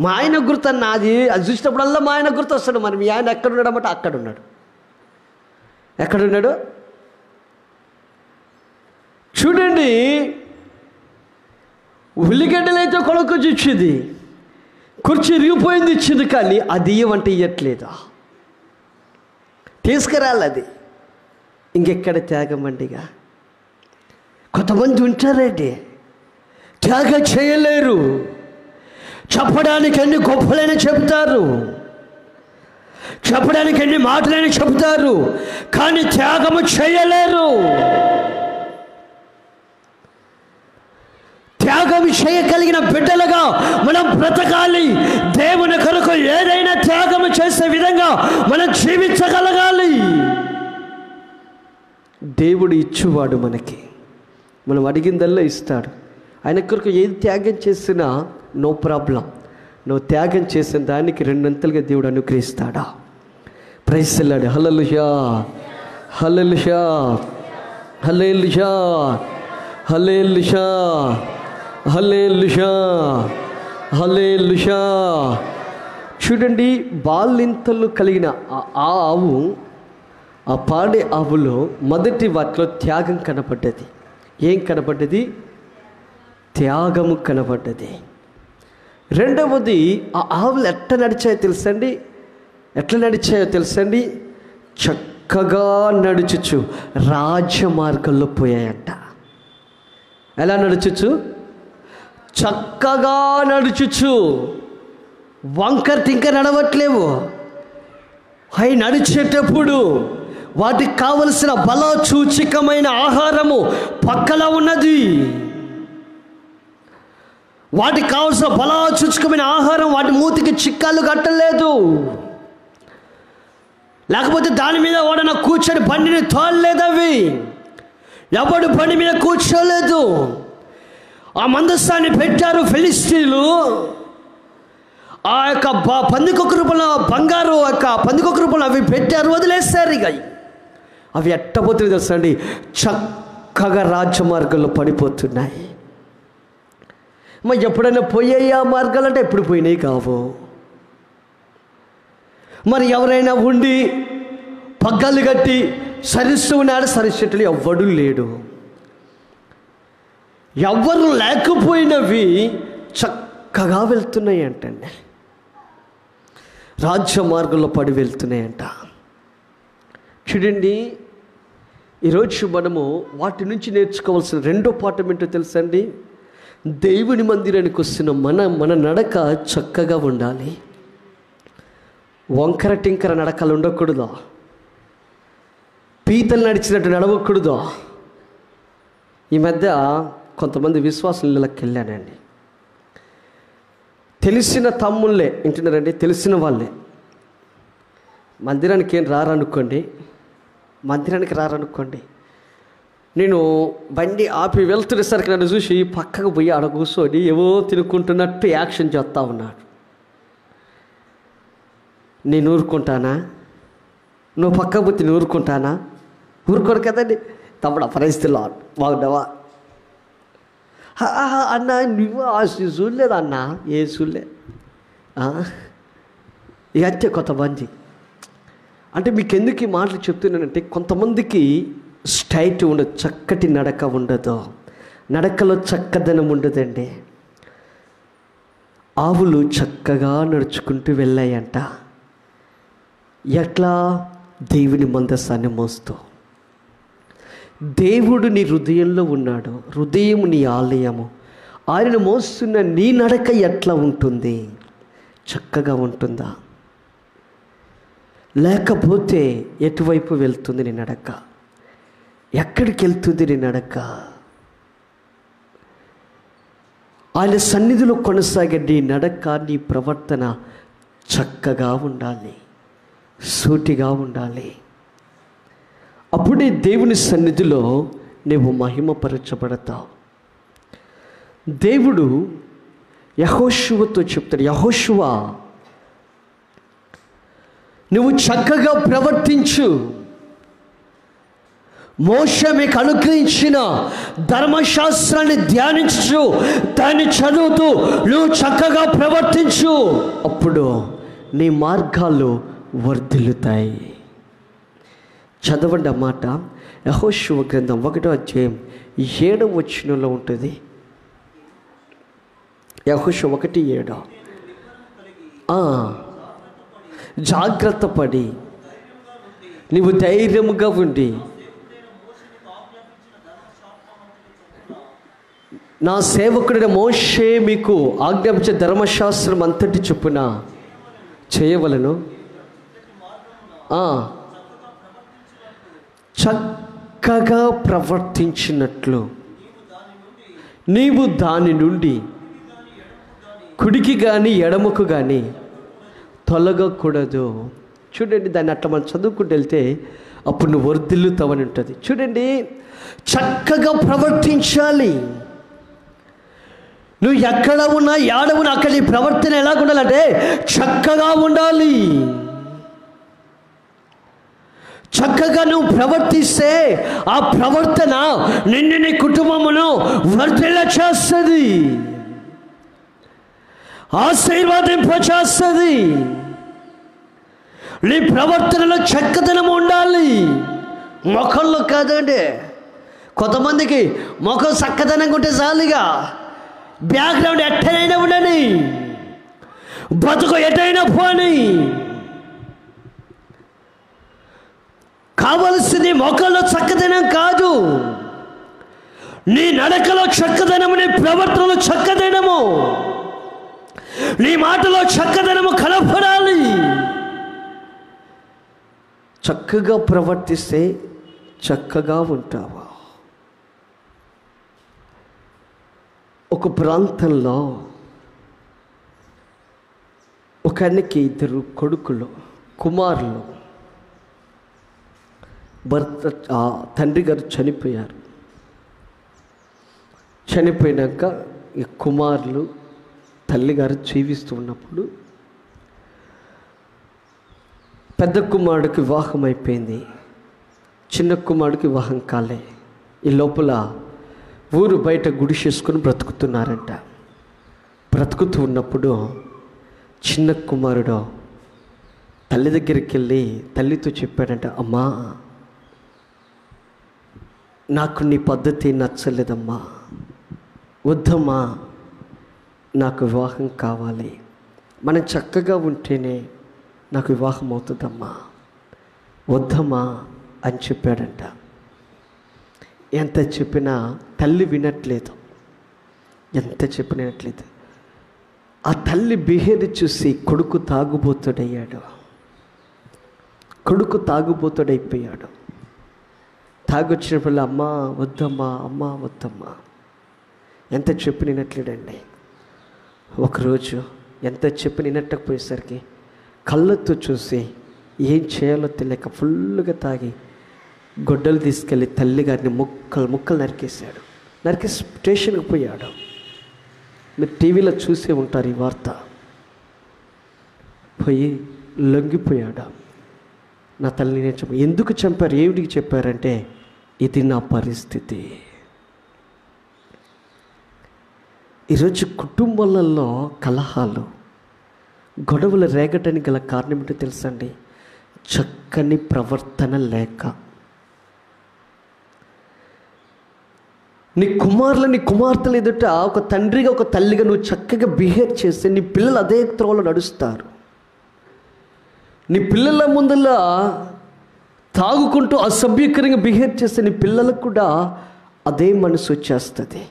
మా ఆయన గుర్తు అన్న, అది చూసినప్పుడల్లా మా ఆయన గుర్తు వస్తాడు. మరి మీ ఆయన ఎక్కడున్నాడు అన్నమాట? అక్కడున్నాడు. ఎక్కడున్నాడు చూడండి. ఉల్లిగడ్డలైతే కొడుకు ఇచ్చింది, కుర్చీ ఇరిగిపోయింది ఇచ్చింది, కానీ అది ఇవ్వంటే ఇవ్వట్లేదు. తీసుకురాలి అది. ఇంకెక్కడ త్యాగమండిగా? కొంతమంది ఉంటారండి, త్యాగం చేయలేరు. చెప్పడానికి అన్ని గొప్పలైన చెప్తారు, చెప్పడానికి అన్ని మాటలైన చెప్తారు, కానీ త్యాగము చేయలేరు. త్యాగం చేయగలిగిన బిడ్డలుగా మనం బ్రతకాలి. దేవుని కొరకు ఏదైనా త్యాగం చేసే విధంగా మనం జీవించగలగాలి. దేవుడు ఇచ్చువాడు మనకి, మనం అడిగిందల్లా ఇస్తాడు. ఆయన కొరకు ఏది త్యాగం చేసినా నో ప్రాబ్లం. నువ్వు త్యాగం చేసిన దానికి రెండంతలుగా దేవుడు అనుగ్రహిస్తాడా? Praise Lord. Hallelujah, hallelujah, hallelujah, hallelujah, hallelujah, hallelujah. చూడండి, బాలింతలు కలిగిన ఆ ఆవు, ఆ పాడే ఆవులో మొదటి వాటిలో త్యాగం కనపడ్డది. ఏం కనపడ్డది? త్యాగము కనపడ్డది. రెండవది, ఆ ఆవులు ఎట్లా నడిచాయో తెలుసండి? ఎట్లా నడిచాయో తెలుసండి? చక్కగా నడుచుచు రాజమార్గంలో పోయాయంట. ఎలా నడుచుచు? చక్కగా నడుచుచు. వంకర టింకర నడవట్లేవు. అవి నడిచేటప్పుడు వాటికి కావలసిన బలసూచికమైన ఆహారము పక్కన ఉన్నది. వాటికి కావలసిన బలసూచికమైన ఆహారం వాటి మూతికి చిక్కాలు కట్టలేదు. లేకపోతే దాని మీద వాడన కూర్చొని బండిని తోలలేదు. అవి ఎవడు బండి మీద కూర్చోలేదు. ఆ మందస్థాన్ని పెట్టారు ఫిలిస్తీన్లు. ఆ యొక్క పందికొక్క రూపంలో బంగారు యొక్క పందికొక్క రూపంలో అవి పెట్టారు, వదిలేస్తారు. ఇక అవి ఎట్టపోతుంది తెలుసా అండి? చక్కగా రాజ్యమార్గంలో పడిపోతున్నాయి. మరి ఎప్పుడైనా పోయాయి ఆ మార్గాలు అంటే ఎప్పుడు పోయినాయి కావు. మరి ఎవరైనా ఉండి పగ్గాలు కట్టి సరిస్తూ ఉన్నాడు, సరిచేటలు ఎవ్వడు లేడు. ఎవ్వరు లేకపోయినవి చక్కగా వెళ్తున్నాయి అంటండి, రాజ్య మార్గంలో పడి వెళ్తున్నాయంట. చూడండి, ఈరోజు మనము వాటి నుంచి నేర్చుకోవాల్సిన రెండో పాఠం ఏంటో తెలుసండి? దేవుని మందిరానికి వస్తున్న మన నడక చక్కగా ఉండాలి. వంకర టింకర నడకలు ఉండకూడదు. పీతలు నడిచినట్టు నడవకూడదు. ఈ మధ్య కొంతమంది విశ్వాసులకి వెళ్ళానండి. తెలిసిన తమ్ముళ్ళే వింటున్నారండి, తెలిసిన వాళ్ళే. మందిరానికి ఏం రారనుకోండి, మందిరానికి రారనుకోండి, నేను బండి ఆపి వెళ్తున్నసరికి నన్ను చూసి పక్కకు పోయి ఆడ కూర్చొని ఏవో తినుకుంటున్నట్టు యాక్షన్ చేస్తూ ఉన్నాడు. నేను ఊరుకుంటానా? నువ్వు పక్కకు పోతే నేను ఊరుకుంటానా? ఊరుకోడు కదండి. తమ్ముడు పరిస్థితుల్లో బాగున్నావా అన్న? నువ్వు ఆ చూడలేదు అన్న? ఏ చూడలే. ఇక అంతే. కొంతమంది అంటే మీకు ఎందుకు ఈ మాటలు చెప్తున్నానంటే, కొంతమందికి స్ట్రైట్ ఉండదు, చక్కటి నడక ఉండదు, నడకలో చక్కదనం ఉండదండి. ఆవులు చక్కగా నడుచుకుంటూ వెళ్ళాయంట. ఎట్లా? దేవుని మందసాన్ని మోస్తూ. దేవుడు నీ హృదయంలో ఉన్నాడు. హృదయం నీ ఆలయము. ఆయనను మోస్తున్న నీ నడక ఎట్లా ఉంటుంది? చక్కగా ఉంటుందా? లేకపోతే ఎటువైపు వెళ్తుంది నీ నడక? ఎక్కడికి వెళ్తుంది నీ నడక? ఆయన సన్నిధిలో కొనసాగే నీ నడక, నీ ప్రవర్తన చక్కగా ఉండాలి, సూటిగా ఉండాలి. అప్పుడే దేవుని సన్నిధిలో నీవు మహిమపరచబడతావు. దేవుడు యెహోషువతో చెప్తాడు, యెహోషువా నువ్వు చక్కగా ప్రవర్తించు. మోషే మీకు అనుగ్రహించిన ధర్మశాస్త్రాన్ని ధ్యానించు, దాన్ని చదువుతూ నువ్వు చక్కగా ప్రవర్తించు. అప్పుడు నీ మార్గాలు వర్ధిల్లుతాయి. చదవండి ఆ మాట. యెహోషువ గ్రంథం 1వ అధ్యాయం 7వ వచనంలో ఉంటుంది. యెహోషువ 1:7. జాగ్రత్త పడి నీవు ధైర్యముగా ఉండి నా సేవకుడైన మోషే మీకు ఆజ్ఞాపించే ధర్మశాస్త్రం అంతటి చొప్పున చేయవలను. చక్కగా ప్రవర్తించినట్లు నీవు దాని నుండి కుడికి కానీ ఎడమకు కానీ తొలగకూడదు. చూడండి, దాన్ని అట్లా మనం చదువుకుంటూ వెళ్తే అప్పుడు నువ్వు వర్ధిల్లుతావని ఉంటుంది. చూడండి, చక్కగా ప్రవర్తించాలి. నువ్వు ఎక్కడ ఉన్నా ఏడ ఉన్నా అక్కడ నీ ప్రవర్తన ఎలా ఉండాలంటే చక్కగా ఉండాలి. చక్కగా నువ్వు ప్రవర్తిస్తే ఆ ప్రవర్తన నిన్ను నీ కుటుంబమును వర్ధిల్ల చేస్తుంది, ఆశీర్వాదింపచేస్తుంది. నీ ప్రవర్తనలో చక్కదనం ఉండాలి. ముఖంలో కాదండి. కొంతమందికి ముఖం చక్కదనంగా ఉంటే చాలుగా, బ్యాక్గ్రౌండ్ ఎట్టనైనా ఉండని, బతుకు ఎటైనా పోని, కావలసింది ముఖంలో చక్కదనం కాదు, నీ నడకలో చక్కదనము, నీ ప్రవర్తనలో చక్కదనము, నీ మాటలో చక్కదనము కనపడాలి. చక్కగా ప్రవర్తిస్తే చక్కగా ఉంటావా? ఒక ప్రాంతంలో ఒక ఆయనకి 2 కొడుకులు, కుమారులు. తండ్రి గారు చనిపోయారు. చనిపోయినాక ఈ కుమారులు తల్లిగారు జీవిస్తూ ఉన్నప్పుడు పెద్ద కుమారుడికి వివాహం అయిపోయింది, చిన్న కుమారుడికి వివాహం కాలే. ఈ లోపల ఊరు బయట గుడిసేసుకొని బ్రతుకుతున్నారంట. బ్రతుకుతూ ఉన్నప్పుడు చిన్న కుమారుడు తల్లి దగ్గరికి వెళ్ళి తల్లితో చెప్పాడంట, అమ్మా నాకు నీ పద్ధతి నచ్చలేదమ్మా, వద్దమ్మా, నాకు వివాహం కావాలి, మనం చక్కగా ఉంటేనే నాకు వివాహం అవుతుందమ్మా, వద్దమ్మా అని చెప్పాడంట. ఎంత చెప్పినా తల్లి వినట్లేదు, ఎంత చెప్పినా వినట్లేదు. ఆ తల్లి బిహేవియర్ చూసి కొడుకు తాగుబోతుడయ్యాడు. కొడుకు తాగుబోతుడైపోయాడు. తాగొచ్చినప్పుడు అమ్మా వద్దమ్మా, అమ్మా వద్దమ్మా, ఎంత చెప్పి వినట్లేడండి. ఒకరోజు ఎంత చెప్పి వినట్టకపోయేసరికి కళ్ళతో చూసి ఏం చేయాలో తెలియక ఫుల్గా తాగి గొడ్డలు తీసుకెళ్ళి తల్లిగారిని ముక్కలు నరికేశాడు. నరికేసి స్టేషన్కి పోయాడు. మీరు టీవీలో చూసే ఉంటారు ఈ వార్త. పోయి లొంగిపోయాడు. నా తల్లిని నేను చెప్పాను. ఎందుకు చంపారు, ఏమిటికి చెప్పారంటే ఇది నా పరిస్థితి. ఈరోజు కుటుంబాలలో కలహాలు, గొడవలు రేగటానికి గల కారణం ఏంటో తెలుసండి? చక్కని ప్రవర్తన లేక. నీ కుమారులు, నీ కుమార్తెలు ఎదుట ఒక తండ్రిగా, ఒక తల్లిగా నువ్వు చక్కగా బిహేవ్ చేస్తే నీ పిల్లలు అదే త్రోవలో నడుస్తారు. నీ పిల్లల ముందల తాగుకుంటూ అసభ్యకరంగా బిహేవ్ చేస్తే నీ పిల్లలకు కూడా అదే మనసు వచ్చేస్తుంది.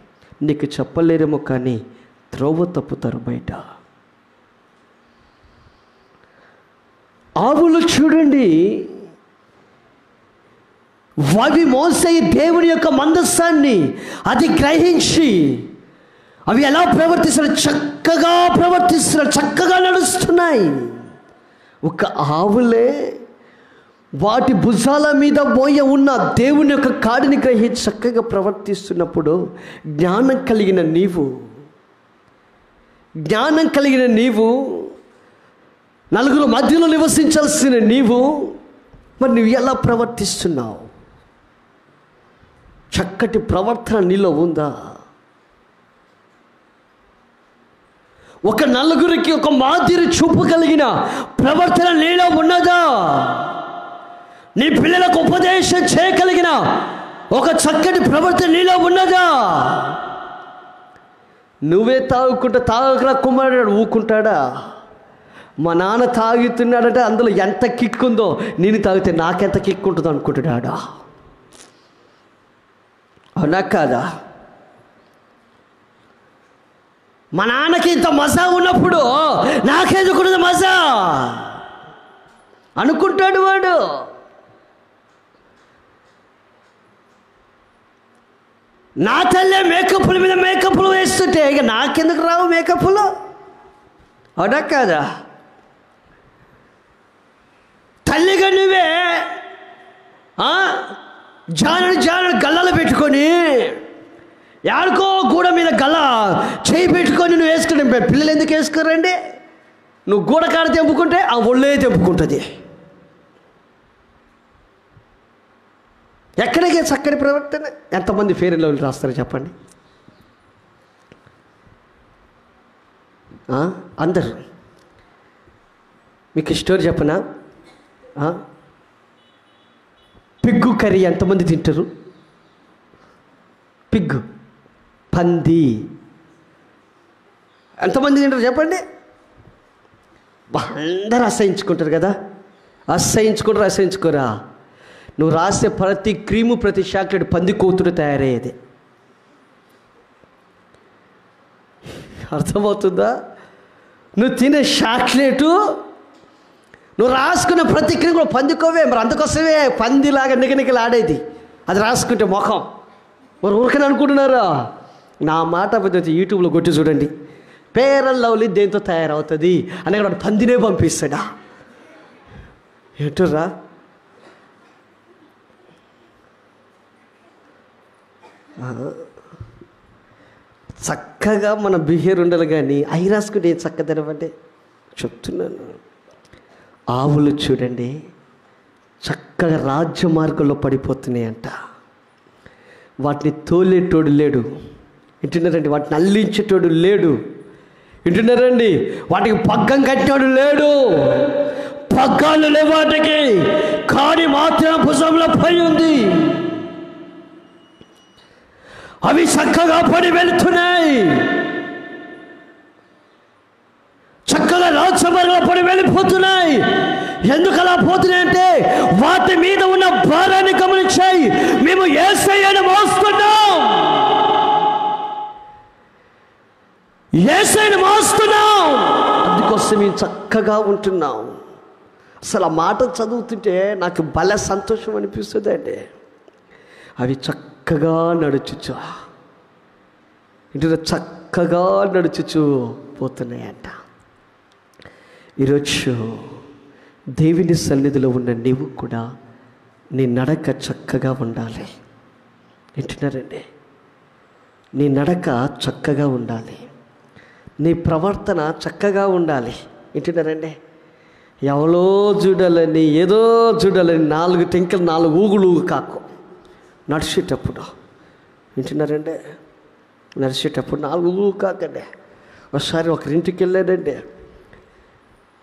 నీకు చెప్పలేరేమో కానీ త్రోవ తప్పుతారు బయట. ఆవులు చూడండి, అవి మోసే దేవుని యొక్క మందస్సాన్ని అది గ్రహించి అవి ఎలా ప్రవర్తిస్తున్నాయి, చక్కగా ప్రవర్తిస్తున్నాయి, చక్కగా నడుస్తున్నాయి. ఒక ఆవులే వాటి భుజాల మీద మోయ ఉన్న దేవుని యొక్క కాడిని గ్రహించి చక్కగా ప్రవర్తిస్తున్నప్పుడు జ్ఞానం కలిగిన నీవు నలుగురు మధ్యలో నివసించాల్సిన నీవు మరి నువ్వు ఎలా ప్రవర్తిస్తున్నావు? చక్కటి ప్రవర్తన నీలో ఉందా? ఒక నలుగురికి ఒక మాదిరి చూపు కలిగిన ప్రవర్తన నీలో ఉన్నదా? నీ పిల్లలకు ఉపదేశం చేయగలిగిన ఒక చక్కటి ప్రవర్తన నీలో ఉన్నదా? నువ్వే తాగకుండా కుమారుడు ఊకుంటాడా? మా నాన్న తాగుతున్నాడంటే అందులో ఎంత కిక్కుందో, నేను తాగితే నాకెంత కిక్ ఉంటుందో అనుకుంటున్నాడా? అవునా కాదా? మా నాన్నకి ఇంత మజా ఉన్నప్పుడు నాకెందుకున్నది మజా అనుకుంటాడు వాడు. నా తల్లే మేకప్ల మీద మేకప్లు వేస్తుంటే ఇక నాకెందుకు రావు మేకప్లు? అవునా కాదా? తల్లిగా నువ్వే జానుడు గల్లలు పెట్టుకొని యాడుకో గూడ మీద గల్ల చేయి పెట్టుకొని నువ్వు వేసుకుని పిల్లలు ఎందుకు వేసుకోరండి? నువ్వు గూడ కాడ తెంపుకుంటే ఆ ఒళ్ళే తెంపుకుంటుంది. ఎక్కడికి చక్కటి ప్రవర్తన? ఎంతమంది ఫెయిర్ అండ్ లవ్లీ రాస్తారు చెప్పండి? అందరు. మీకు స్టోరీ చెప్పనా? పిగ్గు కర్రీ ఎంతమంది తింటారు? పిగ్గు, పంది ఎంతమంది తింటారు చెప్పండి? అందరూ అసహించుకుంటారు కదా. అసహించుకోరా? నువ్వు రాసే ప్రతి క్రీము, ప్రతి చాక్లెట్ పంది కూతురు తయారయ్యేది. అర్థమవుతుందా? నువ్వు తినే చాక్లెటు, నువ్వు రాసుకున్న ప్రతి క్రీమ్ కూడా పందికోవే. మరి అందుకోసమే పందిలాగా నిగనికలు ఆడేది అది రాసుకుంటే ముఖం. మరి ఊరికని అనుకుంటున్నారా? నా మాట పెద్ద యూట్యూబ్లో కొట్టి చూడండి, ఫెయిర్ అండ్ లవ్లీ దేంతో తయారవుతుంది అని అక్కడ పందినే పంపిస్తాడా? ఏంటురా? చక్కగా మన బిహేవియర్ ఉండాలి కానీ అవి రాసుకుంటే ఏం చక్కదనం అంటే చెప్తున్నాను. ఆవులు చూడండి చక్కగా రాజ్య మార్గంలో పడిపోతున్నాయంట. వాటిని తోలేటోడు లేడు, వింటున్నారండి? వాటిని అల్లించేటోడు లేడు, వింటున్నారండి? వాటికి పగ్గం కట్టినోడు లేడు, పగ్గాలు లేవు వాటికి, కాడి మాత్రం భుజంలో పై ఉంది. అవి చక్కగా పడి వెళుతున్నాయి, చక్కగా రాజ్యమార్గంలో పడి వెళ్ళిపోతున్నాయి. ఎందుకు అలా పోతున్నాయి అంటే వాటి మీద ఉన్న భారాన్ని గమనించాయి. మేము యేసయ్యను మోస్తున్నాం, అందుకోసం మేము చక్కగా ఉంటున్నాం. అసలు ఆ మాట చదువుతుంటే నాకు భలే సంతోషం అనిపిస్తుంది అండి. అవి చక్కగా నడుచుచు, ఇంటి చక్కగా నడుచుచు పోతున్నాయంట. ఈరోజు దేవుని సన్నిధిలో ఉన్న నీవు కూడా నీ నడక చక్కగా ఉండాలి, వింటున్నారండి? నీ నడక చక్కగా ఉండాలి, నీ ప్రవర్తన చక్కగా ఉండాలి, వింటున్నారండి? ఎవరో చూడాలని ఏదో చూడాలని 4 టెంకలు 4 ఊగులు కాకు నడిచేటప్పుడు, వింటున్నారండి? నడిచేటప్పుడు 4 ఊగులు కాకండి. ఒకసారి ఒకరింటికి వెళ్ళాడండి,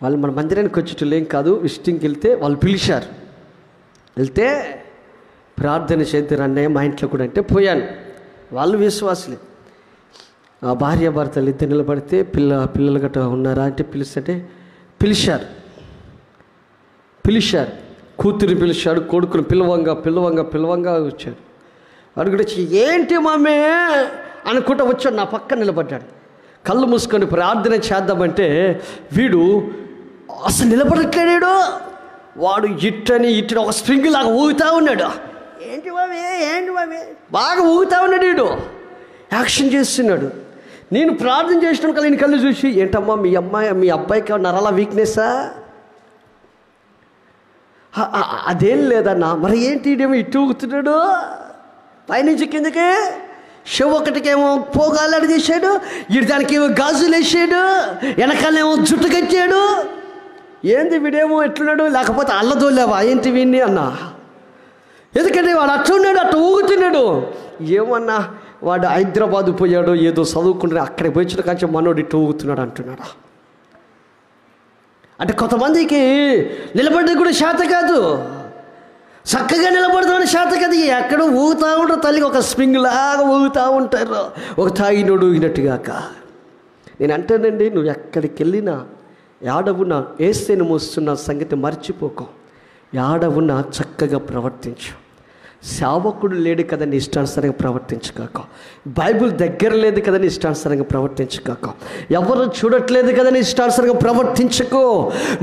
వాళ్ళు మన మందిరానికి వచ్చేటోళ్ళు ఏం కాదు, విజిటింగ్కి వెళ్తే వాళ్ళు పిలిచారు. వెళ్తే ప్రార్థన చేద్దారు అన్నయ్య మా ఇంట్లో కూడా అంటే పోయాను. వాళ్ళు విశ్వాసులే. ఆ భార్య భర్తలు ఇద్దరు నిలబడితే పిల్లలు గట్రా ఉన్నారా అంటే పిలుస్తుంటే పిలిచారు. కూతురిని పిలిచాడు, కొడుకుని పిలవంగా వచ్చాడు. అడుగుడొచ్చి ఏంటి మమ్మీ అనుకుంటా వచ్చాడు, నా పక్కన నిలబడ్డాడు. కళ్ళు మూసుకొని ప్రార్థన చేద్దామంటే వీడు అసలు నిలబడట్లేడు. వాడు ఇట్టని ఒక స్ప్రింగ్ లాగా ఊగుతూ ఉన్నాడు. ఏంటి మమ్మీ బాగా ఊగుతూ ఉన్నాడు. వీడు యాక్షన్ చేస్తున్నాడు. నేను ప్రార్థన చేసిన కదా నేను కళ్ళు చూసి, ఏంటమ్మా మీ అబ్బాయికి నరాల వీక్నెస్సా? అదేం లేదన్నా. మరి ఏంటి ఇదేమో ఇటు ఊగుతున్నాడు, పైనుంచి కిందకే. షో ఒకటికేమో పోగాలాడు తీశాడు, ఇటు దానికేమో గాజులు వేసాడు, వెనకాలేమో జుట్టు కట్టాడు. ఏంది వీడేమో ఎట్లున్నాడు, లేకపోతే అల్లదోలేవా ఏంటి వీడిని అన్నా. ఎందుకంటే వాడు అట్లున్నాడు, అట్లా ఊగుతున్నాడు. ఏమన్నా వాడు హైదరాబాదు పోయాడు, ఏదో చదువుకుంటే అక్కడికి పోయించిన కాంచి మనోడు ఇట్లా ఊగుతున్నాడు అంటున్నాడు. అంటే కొంతమందికి నిలబడ్డది కూడా శాత కాదు, చక్కగా నిలబడతామని శాత కాదు. ఎక్కడో ఊగుతూ ఉంటారు, తల్లికి ఒక స్ప్రింగ్ లాగా ఊగుతూ ఉంటారు, ఒక తాగినోడు ఊగినట్టుగాక. నేను అంటానండి, నువ్వు ఎక్కడికి వెళ్ళినా ఏడవున్నా ఏసేను మోస్తున్న సంగతి మర్చిపోకు. ఏడవున్నా చక్కగా ప్రవర్తించు. సేవకుడు లేడు కదా నీ ఇష్టానుసారంగా ప్రవర్తించుకోక, బైబిల్ దగ్గర లేదు కదా నీ ఇష్టానుసారంగా ప్రవర్తించుకోక, ఎవరు చూడట్లేదు కదా నీ ఇష్టానుసారంగా ప్రవర్తించుకో.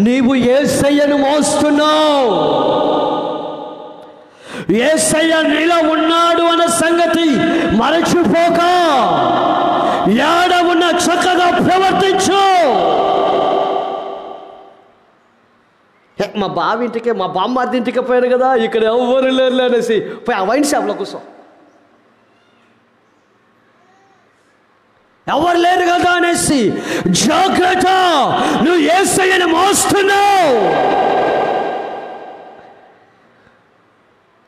నీవు యేసయ్యను మోస్తున్నావు, యేసయ్య నీలో ఉన్నాడు అన్న సంగతి మరచిపోక ఏడవున్నా చక్కగా ప్రవర్తించు. మా బావింటికే మా బామ్మార్ది ఇంటికి పోయాను కదా, ఇక్కడ ఎవరు లేరు అనేసి పోయి ఆ వైన్ షాప్లో కూర్చో. ఎవరు లేరు కదా అనేసి జాగ్రత్త, నువ్వు యేసయ్యను మోస్తున్నావు.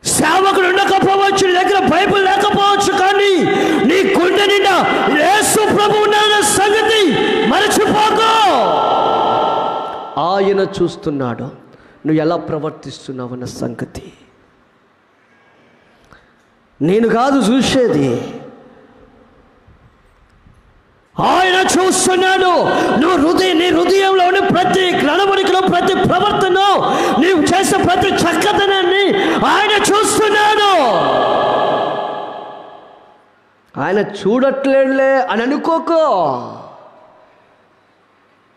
సేవకుడు ఉండకపోవచ్చు, నీ దగ్గర బైబిల్ లేకపోవచ్చు, కానీ నీ గుండె నిండా యేసు ప్రభువు ఉన్నాడన్న సంగతి మరచిపోకు. ఆయన చూస్తున్నాడు నువ్వు ఎలా ప్రవర్తిస్తున్నావు అన్న సంగతి. నేను కాదు చూసేది, ఆయన చూస్తున్నాడు. నీ హృదయంలో ఉన్న ప్రతి నడవడికలో, ప్రతి ప్రవర్తన, నీవు చేసే ప్రతి చక్కదనాన్ని ఆయన చూస్తున్నాడు. ఆయన చూడట్లేడులే అని అనుకోకో,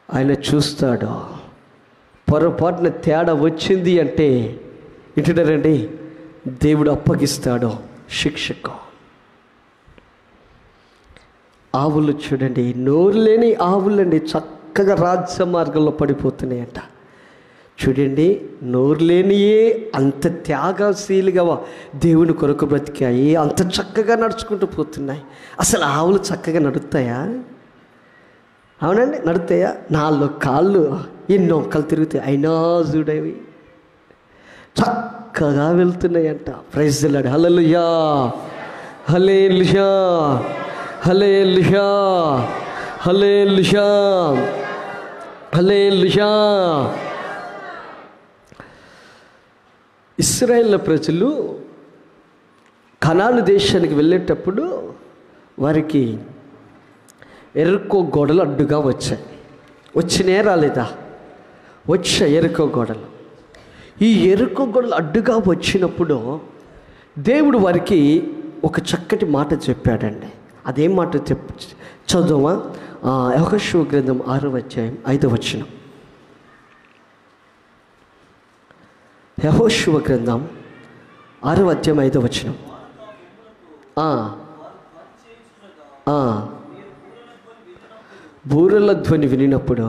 ఆయన చూస్తాడు. పొరపాటున తేడా వచ్చింది అంటే ఏంటంటారండి, దేవుడు అప్పగిస్తాడు శిక్షకు. ఆవులు చూడండి, నోరు లేని ఆవులండి చక్కగా రాజ్య మార్గంలో పడిపోతున్నాయంట. చూడండి, నోరు లేనియే అంత త్యాగశీలిగా దేవుని కొరకు బ్రతికాయి, అంత చక్కగా నడుచుకుంటూ పోతున్నాయి. అసలు ఆవులు చక్కగా నడుస్తాయా? అవునండి, నడుతాయా? 4 కాళ్ళు ఎన్నో ఒక్కలు తిరుగుతాయి, అయినా చూడవి చక్కగా వెళ్తున్నాయంట. Praise the Lord, hallelujah hallelujah hallelujah hallelujah హల్లెలూయా. ఇశ్రాయేలు ప్రజలు కనాను దేశానికి వెళ్ళేటప్పుడు వారికి ఎరుకో గోడలు అడ్డుగా వచ్చాయి. వచ్చినే రాలేదా? వచ్చాయి ఎరుకో గోడలు. ఈ ఎరుకో గోడలు అడ్డుగా వచ్చినప్పుడు దేవుడు వారికి ఒక చక్కటి మాట చెప్పాడండి. అదేం మాట చదువా? యెహోషువ గ్రంథం 6వ అధ్యాయం 5వ వచనం. యెహోషువ గ్రంథం 6వ అధ్యాయం 5వ వచనం. బూరల ధ్వని వినినప్పుడు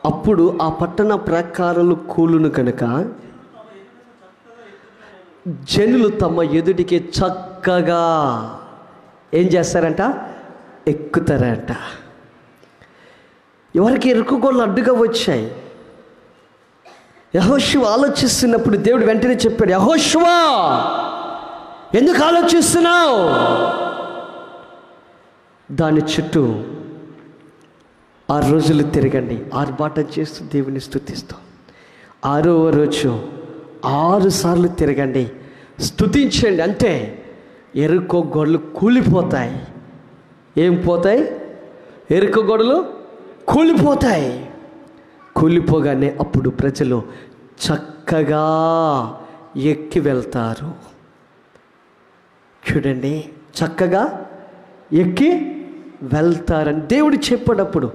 అప్పుడు ఆ పట్టణ ప్రాకారాలు కూలును కనుక జనులు తమ ఎదుటికి చక్కగా ఏం చేస్తారంట? ఎక్కుతారంట. ఎవరికి ఎరుకుగోళ్ళు అడ్డుగా వచ్చాయి. యెహోషువ ఆలోచిస్తున్నప్పుడు దేవుడు వెంటనే చెప్పాడు, యెహోషువ ఎందుకు ఆలోచిస్తున్నావు? దాని చుట్టూ 6 రోజులు తిరగండి, ఆర్భాటం చేస్తూ దేవుని స్తుతిస్తాం. 6వ రోజు 6 సార్లు తిరగండి, స్తుతించండి. అంటే ఎరుకో గోడలు కూలిపోతాయి. ఏం పోతాయి? ఎరుకో గోడలు కూలిపోతాయి. కూలిపోగానే అప్పుడు ప్రజలు చక్కగా ఎక్కి వెళ్తారు. చూడండి, చక్కగా ఎక్కి వెళ్తారని దేవుడు చెప్పేటప్పుడు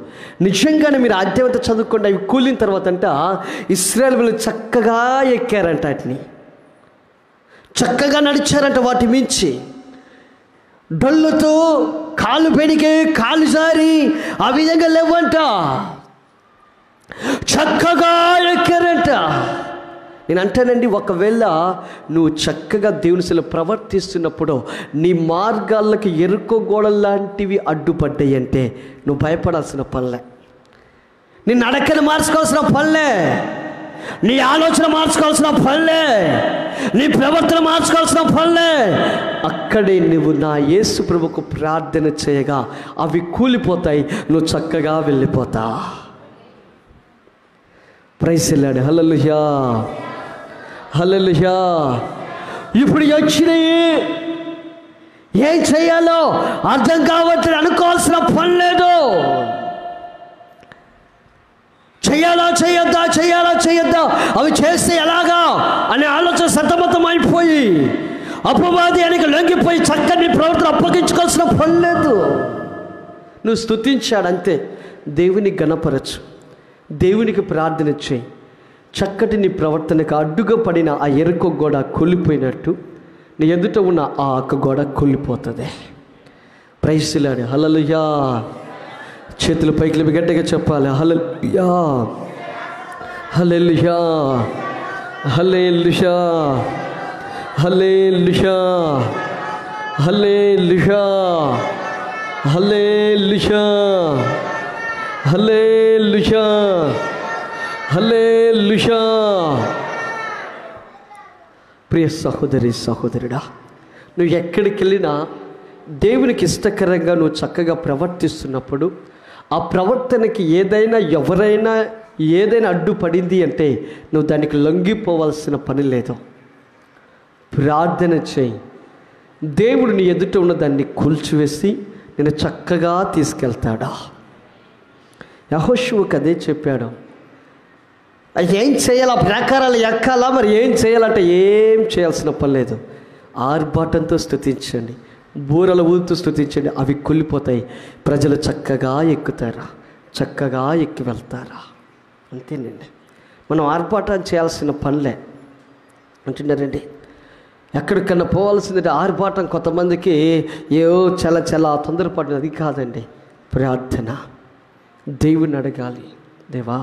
నిజంగానే మీరు ఆద్యమంతా చదువుకోండి. అవి కూలిన తర్వాత అంట ఇశ్రాయేలీయులు చక్కగా ఎక్కారంట, వాటిని చక్కగా నడిచారంట. వాటి మించి డొల్లుతో కాలు పెడికే కాలు జారి ఆ విధంగా లేవంట, చక్కగా ఎక్కారంట. నేను అంటానండి, ఒకవేళ నువ్వు చక్కగా దేవుని సేవలో ప్రవర్తిస్తున్నప్పుడు నీ మార్గాలకి ఎరుకో గోడలు లాంటివి అడ్డుపడ్డాయి అంటే నువ్వు భయపడాల్సిన పనిలే. నీ నడకని మార్చుకోవాల్సిన పనిలే, నీ ఆలోచన మార్చుకోవాల్సిన పనిలే, నీ ప్రవర్తన మార్చుకోవాల్సిన పనిలే. అక్కడే నువ్వు నా యేసు ప్రభువుకు ప్రార్థన చేయగా అవి కూలిపోతాయి, నువ్వు చక్కగా వెళ్ళిపోతా. Praise Lord. Hallelujah, hallelujah. ఇప్పుడు వచ్చినాయి, ఏం చేయాలో అర్థం కావట్లేదు, అనుకోవాల్సిన పని లేదు. చెయ్యాలా చేయొద్దా, చెయ్యాలా చేయొద్దా, అవి చేస్తే ఎలాగా అనే ఆలోచన సతమతం అయిపోయి అపవాది ఆయనకి లొంగిపోయి చక్కని ప్రవర్తన అప్పగించుకోవాల్సిన పని లేదు. నువ్వు స్తుతించాడంతే, దేవుని గణపరచు, దేవునికి ప్రార్థన చేయి. చక్కటి నీ ప్రవర్తనకు అడ్డుగా పడిన ఆ ఎరుక గోడ కూలిపోయినట్టు నీ ఎదుట ఉన్న ఆ అక్క గోడ కూలిపోతుంది. Praise Lord. హల్లెలూయా. చేతులు పైకి లేపి గట్టిగా చెప్పాలి, హల్లెలూయా, hallelujah, hallelujah, hallelujah, hallelujah, hallelujah, hallelujah, హల్లెలూయా. ప్రియ సహోదరి సహోదరుడా, నువ్వు ఎక్కడికి వెళ్ళినా దేవునికి ఇష్టకరంగా నువ్వు చక్కగా ప్రవర్తిస్తున్నప్పుడు ఆ ప్రవర్తనకి ఎవరైనా ఏదైనా అడ్డుపడింది అంటే నువ్వు దానికి లొంగిపోవాల్సిన పని లేదు. ప్రార్థన చేయి, దేవుడు నీ ఎదుట ఉన్న దాన్ని కూల్చివేసి నేను చక్కగా తీసుకెళ్తాడా. యెహోషువకు అదే చెప్పాడు. ఏం చేయాలా, ప్రాకారాలు ఎక్కాలా, మరి ఏం చేయాలంటే ఏం చేయాల్సిన పని లేదు. ఆర్భాటంతో స్తుతించండి, బూరల ఊదుతూ స్తుతించండి, అవి కూలిపోతాయి. ప్రజలు చక్కగా ఎక్కుతారా, చక్కగా ఎక్కి వెళ్తారా. అంతేనండి, మనం ఆర్భాటం చేయాల్సిన పనిలే అంటున్నారండి. ఎక్కడికన్నా పోవాల్సిందంటే ఆర్భాటం కొంతమందికి చాలా తొందరపడిన, అది కాదండి. ప్రార్థన, దేవుని అడగాలి, దేవా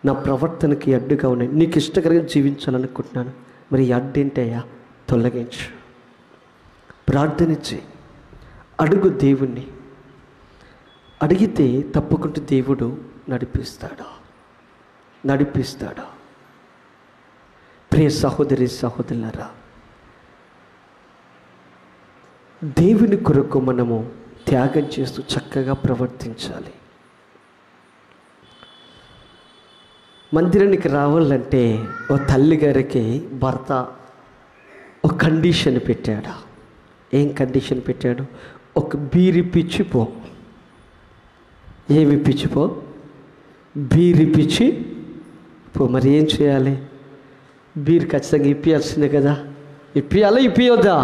నా ప్రవర్తనకి అడ్డుగా ఉన్నాయి, నీకు ఇష్టకరంగా జీవించాలనుకుంటున్నాను, మరి ఈ అడ్డేంటయ్యా తొలగించు. ప్రార్థనించి అడుగు, దేవుణ్ణి అడిగితే తప్పకుండా దేవుడు నడిపిస్తాడు. ప్రియ సహోదరి సహోదరులారా, దేవుని కొరకు మనము త్యాగం చేస్తూ చక్కగా ప్రవర్తించాలి. మందిరానికి రావాలంటే ఓ తల్లి గారికి భర్త ఒక కండిషన్ పెట్టాడు. ఏం కండిషన్ పెట్టాడు? ఒక బీరి పిచ్చిపో. ఏమి పిచ్చిపో? బీరి పిచ్చి పో. మరి ఏం చేయాలి? బీరు ఖచ్చితంగా ఇప్పియాల్సిందే కదా. ఇప్పియొద్దా?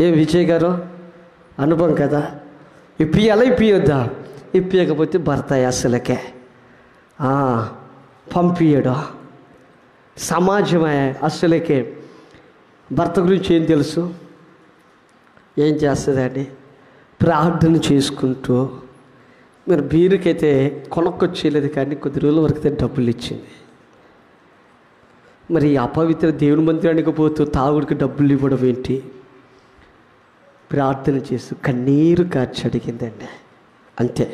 ఏం విజయ్ గారు అనుభవం కదా. ఇప్పియొద్దా? ఇప్పియకపోతే భర్త అసలకే పంపియడు. సమాజమే అసలకే భర్త గురించి ఏం తెలుసు? ఏం చేస్తుందండి? ప్రార్థన చేసుకుంటూ, మీరు బీరుకైతే కొనుక్కొచ్చేయలేదు కానీ కొద్ది రోజుల వరకు డబ్బులు ఇచ్చింది. మరి అపవిత్ర దేవుని మందిరానికి పోతూ తాగుడికి డబ్బులు ఇవ్వడం ఏంటి? ప్రార్థన చేస్తూ కన్నీరు కార్చి అడిగిందండి. అంతే.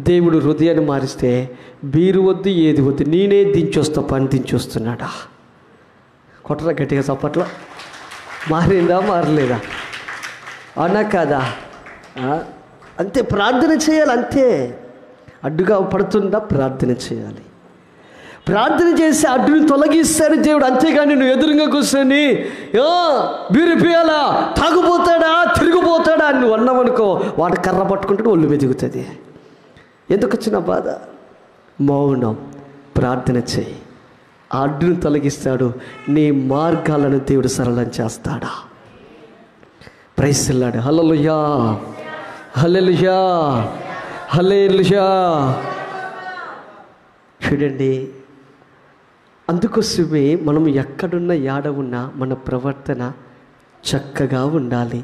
దేవుడు హృదయాన్ని మారిస్తే బీరు వద్దు, ఏది వద్దు, నేనే దించొస్తా, పని దించొస్తున్నాడా. కొట్టరా గట్టిగా చప్పట్లో. మారిందా మారలేదా? అవునా కాదా? అంతే. ప్రార్థన చేయాలి, అంతే. అడ్డుగా పడుతుందా ప్రార్థన చేయాలి. ప్రార్థన చేసి అడ్డుని తొలగిస్తాడు దేవుడు, అంతేగాని నువ్వు ఎదురుగా కూర్చొని బీరు పియాలా, తాగుపోతాడా, తిరిగిపోతాడా అని నువ్వు అన్నావనుకో, వాడు కర్ర పట్టుకుంటాడు, ఒళ్ళు వెతుకుతుంది. ఎందుకు వచ్చిన బాధ? మౌనం. ప్రార్థన చేయి, ఆ అడ్డును తొలగిస్తాడు. నీ మార్గాలను దేవుడు సరళం చేస్తాడా? Praise the Lord. Hallelujah, hallelujah, hallelujah. చూడండి, అందుకోసమే మనం ఎక్కడున్న యాడ ఉన్నా మన ప్రవర్తన చక్కగా ఉండాలి,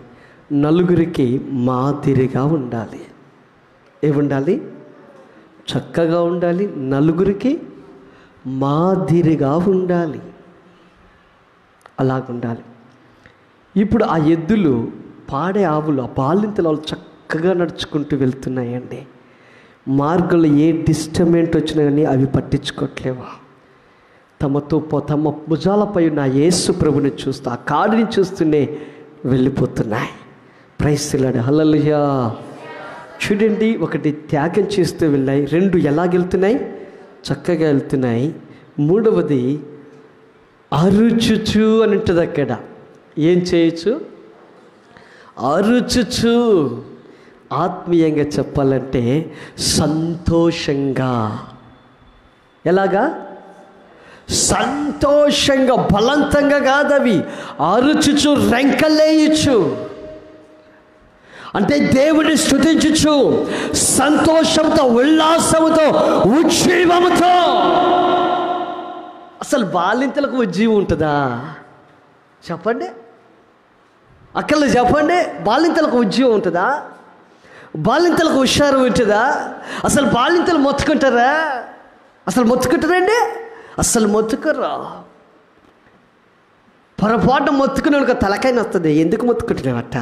నలుగురికి మాదిరిగా ఉండాలి. ఏముండాలి? చక్కగా ఉండాలి, నలుగురికి మాదిరిగా ఉండాలి. అలాగుండాలి. ఇప్పుడు ఆ ఎద్దులు, పాడే ఆవులు, ఆ బాలింతలు చక్కగా నడుచుకుంటూ వెళ్తున్నాయండి. మార్గంలో ఏ డిస్టర్బెంట్ వచ్చినా కానీ అవి పట్టించుకోవట్లేవా? తమ భుజాలపై ఉన్న యేసు ప్రభుని చూస్తూ, ఆ కాడిని చూస్తూనే వెళ్ళిపోతున్నాయి. Praise the Lord. హల్లెలూయా. చూడండి, ఒకటి త్యాగం చేస్తూ వెళ్ళాయి, రెండు ఎలాగెళ్తున్నాయి? చక్కగా వెళ్తున్నాయి. మూడవది అరుచుచు అని ఉంటుంది. అక్కడ ఏం చేయొచ్చు? అరుచుచు. ఆత్మీయంగా చెప్పాలంటే సంతోషంగా. ఎలాగా? సంతోషంగా, బలవంతంగా కాదు, అవి అరుచుచు, రెంకలేయచ్చు. అంటే దేవుడిని స్తుతించుచు, సంతోషంతో, ఉల్లాసంతో, ఉజ్జీవముతో. అసలు బాలింతలకు ఉజ్జీవం ఉంటుందా? చెప్పండి, అక్కలు చెప్పండి. బాలింతలకు ఉజ్జీవం ఉంటుందా? బాలింతలకు హుషారు ఉంటుందా? అసలు బాలింతలు మొత్తుకుంటారా? అసలు మొత్తుకుంటారండి? అసలు మొత్తుకురా. పొరపాటు మొత్తుకునే తలకాయ వస్తుంది. ఎందుకు మొత్తుకుంటున్నావట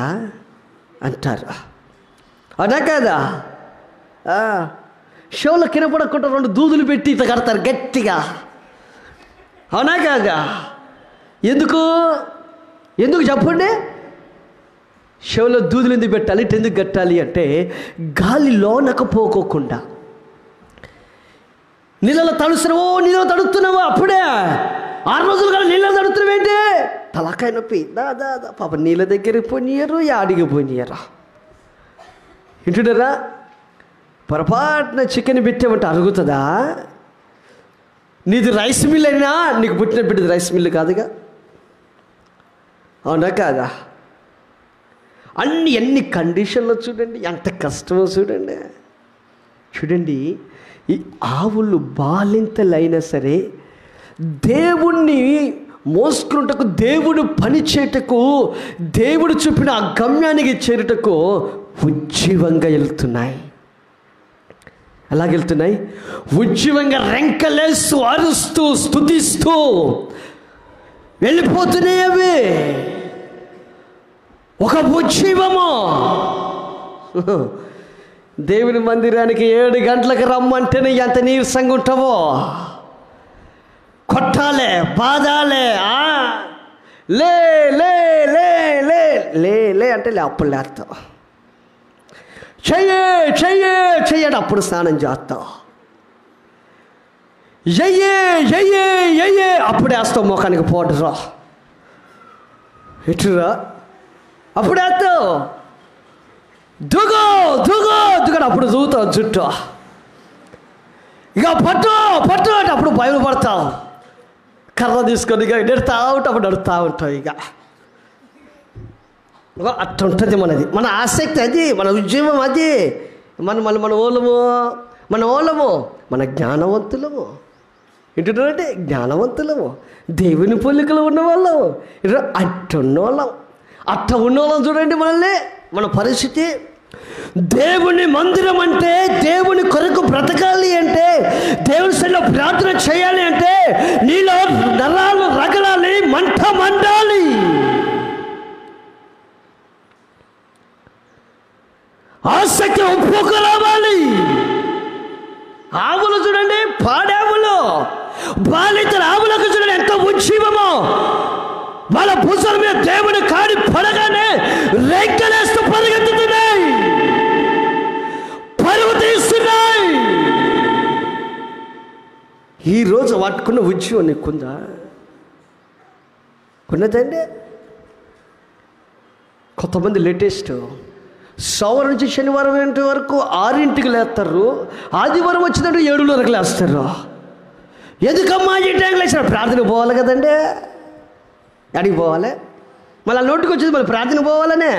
అంటారు. అనా కాదా? షోలో కినపడకుండా రెండు దూదులు పెట్టి ఇట్లా కడతారు గట్టిగా. అవునా కాదా? ఎందుకు చెప్పండి? షోలో దూదులు ఎందుకు పెట్టాలి? ఎందుకు కట్టాలి అంటే గాలి లోనకు పోకోకుండా. నీళ్ళలో తడుస్తున్నావో, నీళ్ళలో తడుస్తున్నావో, అప్పుడే 6 రోజులు కానీ నీళ్ళలో తడుతున్నావేంటి? తలకాయ నొప్పి. దా పాప నీళ్ళ దగ్గరికి పోనీయరు, యాడికి పోనీయరా. వింటున్నారా? పొరపాటున చికెన్ పెట్టామంటే అరుగుతుందా? నీది రైస్ మిల్ అయినా నీకు పుట్టిన బిడ్డది రైస్ మిల్ కాదుగా. అవునా కాదా? ఎన్ని కండిషన్లో చూడండి, ఎంత కష్టమో చూడండి. ఈ ఆవులు బాలింతలైనా సరే దేవుణ్ణి మోసుకున్నటకు, దేవుడు పని చేయటకు, దేవుడు చూపిన ఆ గమ్యానికి చేరుటకు ఉజ్జీవంగా వెళ్తున్నాయి. ఎలాగెళ్తున్నాయి? ఉజ్జీవంగా రెంకలేస్తూ, అరుస్తూ, స్తుతిస్తూ వెళ్ళిపోతున్నాయి. అవి ఒక ఉజ్జీవము. దేవుని మందిరానికి 7 గంటలకు రమ్మంటేనే ఎంత నీరసంగా ఉంటావో. కొట్టాలే, బాధాలే, లే లే లే లే లే లే అంటే అప్పుడు లేస్తావు. చెయ్యే అప్పుడు స్నానం చేస్తావు. ఎయ్యే అప్పుడు వేస్తావు ముఖానికి పౌడరు. ఎటురా అప్పుడు వేస్తావు. దుగు అప్పుడు దూతావు జుట్టు. ఇక పట్టు అంటే అప్పుడు బయలుపడతావు. కర్ర తీసుకొని ఇక నెడుతూ ఉంటావు, అప్పుడు నడుస్తూ ఉంటావు. ఇక అట్లా ఉంటుంది మనది, మన ఆసక్తి అది, మన ఉద్యమం అది. మన ఓలము మన జ్ఞానవంతులము. ఏంటంటే జ్ఞానవంతులము, దేవుని పోలికలు ఉన్నవాళ్ళం. అట్ట ఉన్నవాళ్ళం చూడండి మనల్ని, మన పరిస్థితి. దేవుని మందిరం అంటే, దేవుని కొరకు బ్రతకాలి అంటే, దేవుని సన్నిధిలో ప్రార్థన చేయాలి అంటే నీలో నరాలు రగలాలి, మంట మండాలి. ఆసక్తి ఒప్పుకు రావాలి. ఆవులు చూడండి, పాడావులు, బాలింతల ఆవులకు చూడండి ఎంత ఉజ్జీవమో. వాళ్ళ భుజాల మీద దేవుని కాడి పడగానే రెక్కలేస్తూ పరిగెత్తుతున్నాయి, పరుగు తీస్తున్నాయి. ఈరోజు వాటికున్న ఉజ్జీవం నీకుందా? కొన్నదండి. కొంతమంది లేటెస్ట్ సోమవారం నుంచి శనివారం వరకు 6ంటికి లేస్తారు, ఆదివారం వచ్చినట్టు 7:30కి లేస్తారు. ఎందుకమ్మా ఈ టైంకి లేచిన? ప్రార్థన పోవాలి కదండి. అడిగి పోవాలి, మళ్ళీ నోటికి వచ్చేది మళ్ళీ ప్రార్థన పోవాలనే,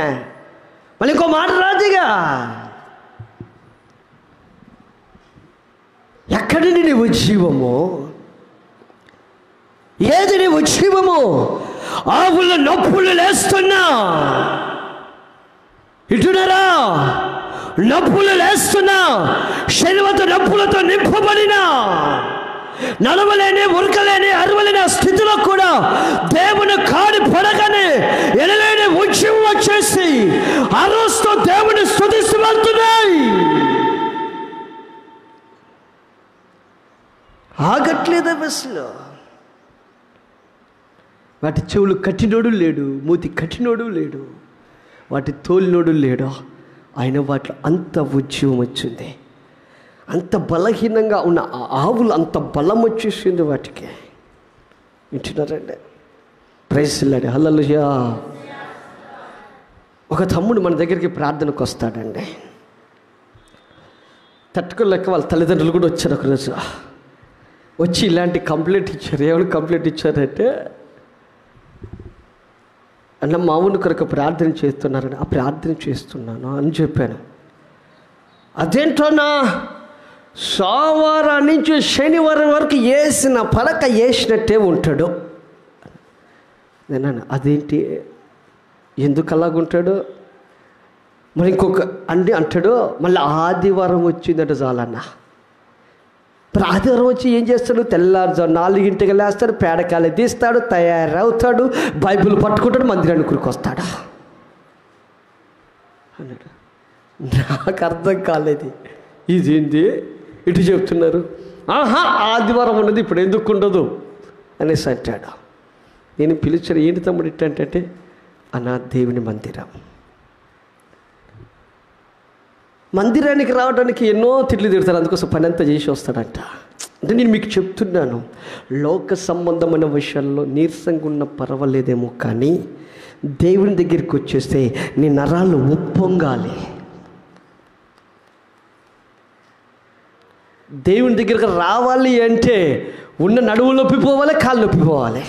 మళ్ళీ ఇంకో మాట రాదుగా. ఎక్కడండి నీ ఉజ్జీవము? ఏది నీ ఉజ్జీవము? ఆవుల నొప్పులు లేస్తున్నా, ఇటునరా నొప్పులు లేస్తున్నా, శరీరత నొప్పులతో నింపబడినా, నడవలేని, ఉరకలేని, అరవలేని స్థితిలో కూడా దేవుని కాడి పడగానే ఎనలేని ఉజ్జీవం వచ్చేసి ఆ రోజుతో దేవుని స్తుతిస్తూ వెళ్తున్నాయి. ఆగట్లేదు బస్సులో. వాటి చెవులు కట్టినోడు లేడు, మూతి కట్టినోడు లేడు, వాటి తోలినోడు లేడు. ఆయన వాటిలో అంత ఉజ్జీవం వచ్చింది. అంత బలహీనంగా ఉన్న ఆవులు అంత బలం వచ్చేసింది వాటికి. వింటున్నారండి? ప్రైజ్ లార్డ్, హల్లెలూయా. ఒక తమ్ముడు మన దగ్గరికి ప్రార్థనకు వస్తాడండి. తట్టుకోలేక వాళ్ళ తల్లిదండ్రులు కూడా వచ్చారు ఒకరోజు. వచ్చి ఇలాంటి కంప్లైంట్ ఇచ్చారు. ఏమైనా కంప్లైంట్ ఇచ్చారంటే, అన్న మామూలు కొరకు ప్రార్థన చేస్తున్నారని. ఆ ప్రార్థన చేస్తున్నాను అని చెప్పాను. అదేంటోనా, సోమవారం నుంచి శనివారం వరకు వేసిన పలక వేసినట్టే ఉంటాడు. నేనన్నా అదేంటి, ఎందుకు అలాగుంటాడు? మరి ఇంకొక అంటాడు, మళ్ళీ ఆదివారం వచ్చిందట చాలన్నా. ఆదివారం వచ్చి ఏం చేస్తాడు? తెల్లారుజాము 4ంటికి లేస్తాడు, పేడకాయలు తీస్తాడు, తయారవుతాడు, బైబిల్ పట్టుకుంటాడు, మందిరానికి కూరుకొస్తాడు అన్నాడు. నాకు అర్థం కాలేదు, ఇదేంటి ఇటు చెప్తున్నారు. ఆదివారం ఉన్నది ఇప్పుడు ఎందుకు ఉండదు అనేసి అంటాడు. నేను పిలిచాను, ఏంటి తమ్ముడు ఇట్టంటే, అన్నా దేవుని మందిరానికి రావడానికి ఎన్నో తిట్లు తిడతారు, అందుకోసం పని అంతా చేసి వస్తాడంట. అంటే నేను మీకు చెప్తున్నాను, లోక సంబంధమైన విషయాల్లో నీరసంగా ఉన్న పర్వాలేదేమో, కానీ దేవుని దగ్గరికి వచ్చేస్తే నీ నరాలు ఉప్పొంగాలి. దేవుని దగ్గరికి రావాలి అంటే ఉన్న నడువు నొప్పిపోవాలి, కాళ్ళు నొప్పిపోవాలి.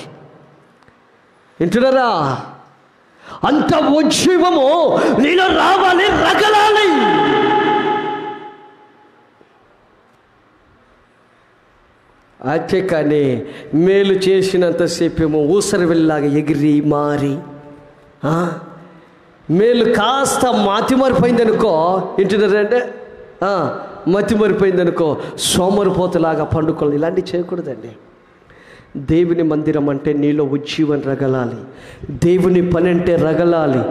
వింటున్నారా? అంత ఉజ్జీవము నీలో రావాలి, రగలాలి. అంతే కానీ మేలు చేసినంతసేపేమో ఊసరి వెళ్ళలాగా ఎగిరి మారి, మేలు కాస్త మతిమరిపోయింది అనుకో, వింటున్నారంటే మతిమరిపోయింది అనుకో, సోమరిపోతులాగా పండుకోవాలి. ఇలాంటివి చేయకూడదండి. దేవుని మందిరం అంటే నీలో ఉజ్జీవం రగలాలి, దేవుని పని అంటే రగలాలి,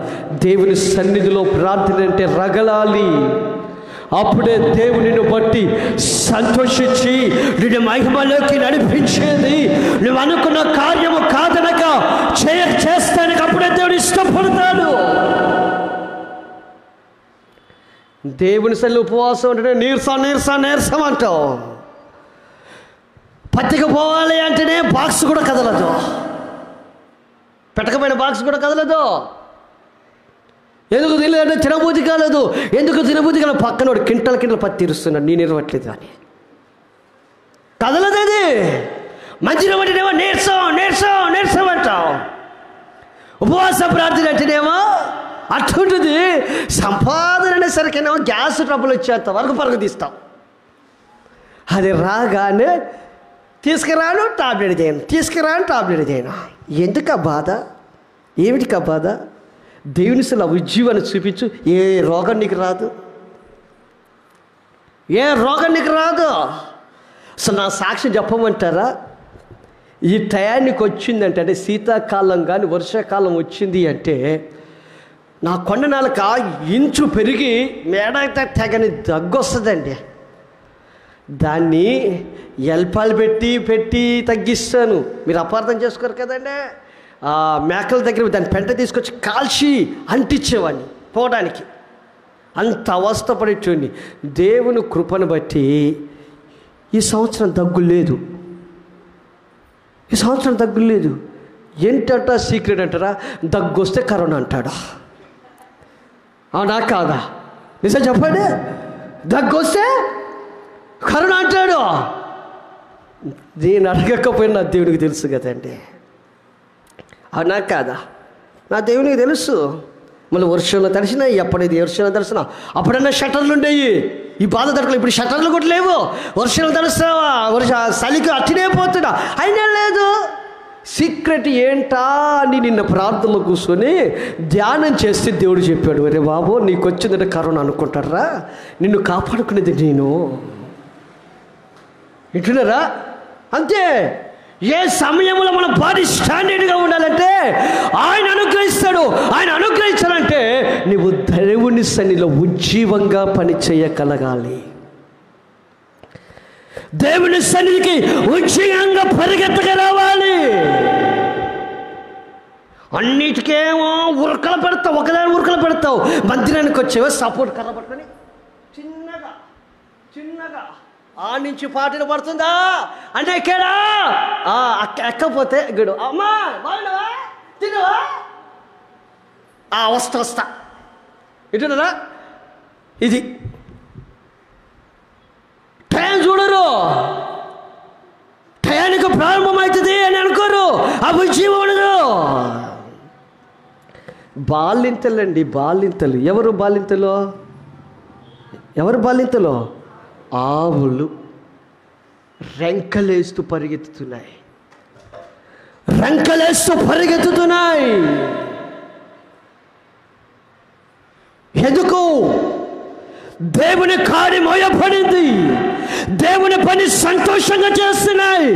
దేవుని సన్నిధిలో ప్రార్థన అంటే రగలాలి. అప్పుడే దేవునిని బట్టి సంతోషించి నిన్ను మహిమలోకి నడిపించేది. నువ్వు అనుకున్న కార్యము కాదనక చేస్తానికి అప్పుడే దేవుడు ఇష్టపడతాడు. దేవుని సన్నిధిలో ఉపవాసం అంటే నీరసం అంటావు. పత్తికి పోవాలి అంటేనే బాక్స్ కూడా కదలదు, పెట్టకపోయిన బాక్స్ కూడా కదలదు. ఎందుకు తెలియదు? తినబుద్ధి కాలేదు. ఎందుకు తినబుద్ధి కాలేదు? పక్కనోడు కింటల పత్తి ఇరుస్తున్నాడు, నేను ఇరవట్లేదు అని కదలదు. అది మంచిగా అంటేనేమో నీరసం అంటావు. ఉపవాస ప్రార్థన అంటేనేమో అట్టుంటుంది. సంపాదన అనేసరికేనేమో గ్యాస్ ట్రబుల్ వచ్చేంత వరకు పరుగు తీస్తాం. అది రాగానే తీసుకురాను టాబ్లెట్ చేయను. ఎందుకు ఆ బాధ? ఏమిటికి ఆ బాధ? దేవుని అసలు ఉజ్జీవాన్ని చూపించు. ఏ రోగం నీకు రాదు. అసలు నా సాక్ష్యం చెప్పమంటారా? ఈ టయానికి వచ్చిందంటే, అంటే శీతాకాలం కానీ వర్షాకాలం వచ్చింది అంటే, నా కొండ నాలుక ఇంచు పెరిగి మేడ తెగని దగ్గొస్తుందండి. దాన్ని ఎల్పాలు పెట్టి తగ్గిస్తాను. మీరు అపార్థం చేసుకోరు కదండి. మేకల దగ్గర దాని పెంట తీసుకొచ్చి కాల్చి అంటించేవాడిని పోవడానికి. అంత అవస్థపడేటోడిని. దేవుని కృపను బట్టి ఈ సంవత్సరం దగ్గు లేదు. ఏంటంట సీక్రెట్ అంటారా? దగ్గు వస్తే కరోనా అంటాడు. అవునా కాదా? నిజం చెప్పండి. దగ్గు వస్తే కరుణ అంటాడు. నేను అడగకపోయినా దేవునికి తెలుసు కదండి. అవునా కాదా? నా దేవునికి తెలుసు. మళ్ళీ వర్షంలో తడిసినా, ఎప్పుడైతే వర్షంలో తడిసినా, అప్పుడన్నా షట్టర్లు ఉండేవి. ఈ బాధ తడకలు ఇప్పుడు షట్టర్లు కూడా లేవు. వర్షంలో తడుస్తావా, చలికి అట్టినే పోతున్నా అయినా లేదు. సీక్రెట్ ఏంటా అని నిన్న ప్రార్థనలో కూర్చొని ధ్యానం చేస్తే దేవుడు చెప్పాడు, అరే బాబు నీకు వచ్చిందంటే కరోనా అనుకుంటారా, నిన్ను కాపాడుకునేది నేను. వింటున్నారా? అంతే. ఏ సమయంలో మన బాడీ స్టాండర్డ్గా ఉండాలంటే ఆయన అనుగ్రహిస్తాడు. ఆయన అనుగ్రహించాలంటే నీవు దేవుని సన్నిధిలో ఉజ్జీవంగా పని చేయగలగాలి. దేవుని సన్నిధికి ఉజ్జీవంగా పరిగెత్తగలవాలి. అన్నిటికేమో ఉరకలు పెడతావు, ఒకదాని ఉరకలు పెడతావు. మందిరానికి వచ్చేవో సపోర్ట్ కర్ర పట్టుకొని చిన్నగా చిన్నగా ఆ నుంచి పాటలు పడుతుందా అంటే ఎక్కడా ఎక్కపోతే గడు అమ్మా బాగున్నావా తినవా వస్తా ఇటున్నారా? ఇది టైం చూడరు, టయానికి ప్రారంభమవుతుంది అని అనుకోరు. ఆ ఉజ్జీవం ఉండదు. బాలింతలండి, బాలింతలు. ఎవరు బాలింతలు? ఎవరు బాలింతలు? ఆవులు రెంకలేస్తూ పరిగెత్తుతున్నాయి, రెంకలేస్తూ పరిగెత్తుతున్నాయి. ఎందుకు? దేవుని కార్యం మోయబడింది, దేవుని పని సంతోషంగా చేస్తున్నాయి.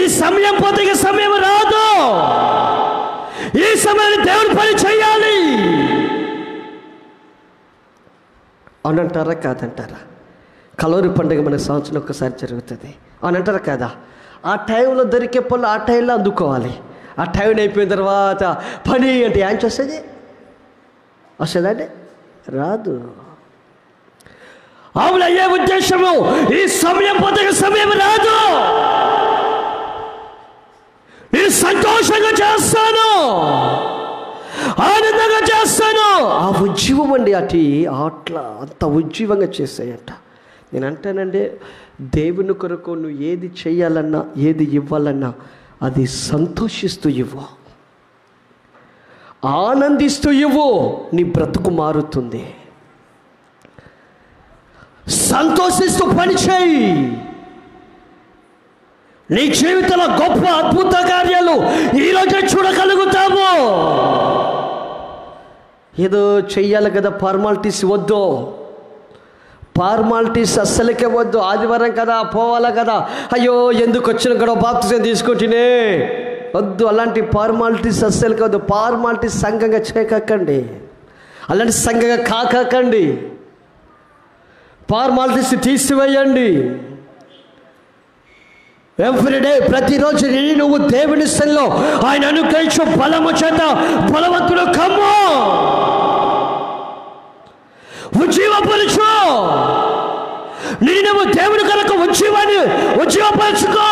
ఈ సమయం పోతే ఇక సమయం రాదు. ఈ సమయాన్ని దేవుని పని చేయాలి అని అంటారా కాదంటారా? కలవరి పండుగ మన సంవత్సరం ఒక్కసారి జరుగుతుంది అని అంటారా కాదా? ఆ టైంలో దొరికే పనులు ఆ టైంలో అందుకోవాలి. ఆ టైం అయిపోయిన తర్వాత పని అంటే యాంచి వస్తుంది, వస్తుందండి? రాదు. అవును, అయ్యే ఉద్దేశము ఈ సమయం పోతే సమయం రాదు. నేను సంతోషంగా చేస్తాను, ఆనందంగా చేస్తాను. ఆ ఉజ్జీవం అండి అట్లా అంత ఉజ్జీవంగా చేస్తాయంట. నేను అంటానండి, దేవుని కొరకు నువ్వు ఏది చేయాలన్నా ఏది ఇవ్వాలన్నా అది సంతోషిస్తూ ఇవ్వు, ఆనందిస్తూ ఇవ్వు. నీ బ్రతుకు మారుతుంది. సంతోషిస్తూ పని చేయి. నీ జీవితంలో గొప్ప అద్భుత కార్యాలు ఈరోజే చూడగలుగుతావు. ఏదో చెయ్యాలి కదా, ఫార్మాలిటీస్ వద్దు. ఫార్మాలిటీస్ అస్సలకే వద్దు. ఆదివారం కదా, పోవాలా కదా, అయ్యో ఎందుకు వచ్చిన కూడా బాప్తిజం తీసుకుంటేనే వద్దు. అలాంటి ఫార్మాలిటీస్ అస్సలకే వద్దు. ఫార్మాలిటీస్ సంఘంగా చేయకండి, అలాంటి సంఘంగా కాకండి. ఫార్మాలిటీస్ తీసివేయండి. ఎవ్రీడే, ప్రతిరోజు నువ్వు దేవుని సన్నిధిలో ఆయన అనుగ్రహించు బలము చేత బలవంతుడు కమ్ము, ఉజ్జీవపరచు. నువ్వు దేవుని కొరకు ఉజ్జీవపరచుకో.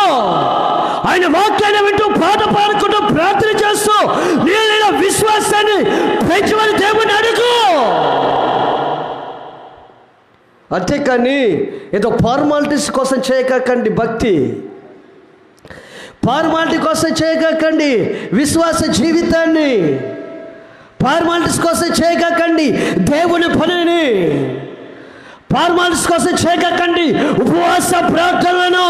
ఆయన వాక్యాన్ని వింటూ పాట పాడుకుంటూ ప్రార్థన చేస్తూ నేను విశ్వాసాన్ని పెంచమని దేవుని అడుగు. అంతేకాని ఏదో ఫార్మాలిటీస్ కోసం చేయకండి. భక్తి ఫార్మాలిటీ కోసం చేయకండి. విశ్వాస జీవితాన్ని ఫార్మాలిటీస్ కోసం చేయకండి. దేవుని పనిని ఫార్మాలిటీస్ కోసం చేయకండి. ఉపవాస ప్రార్థనలను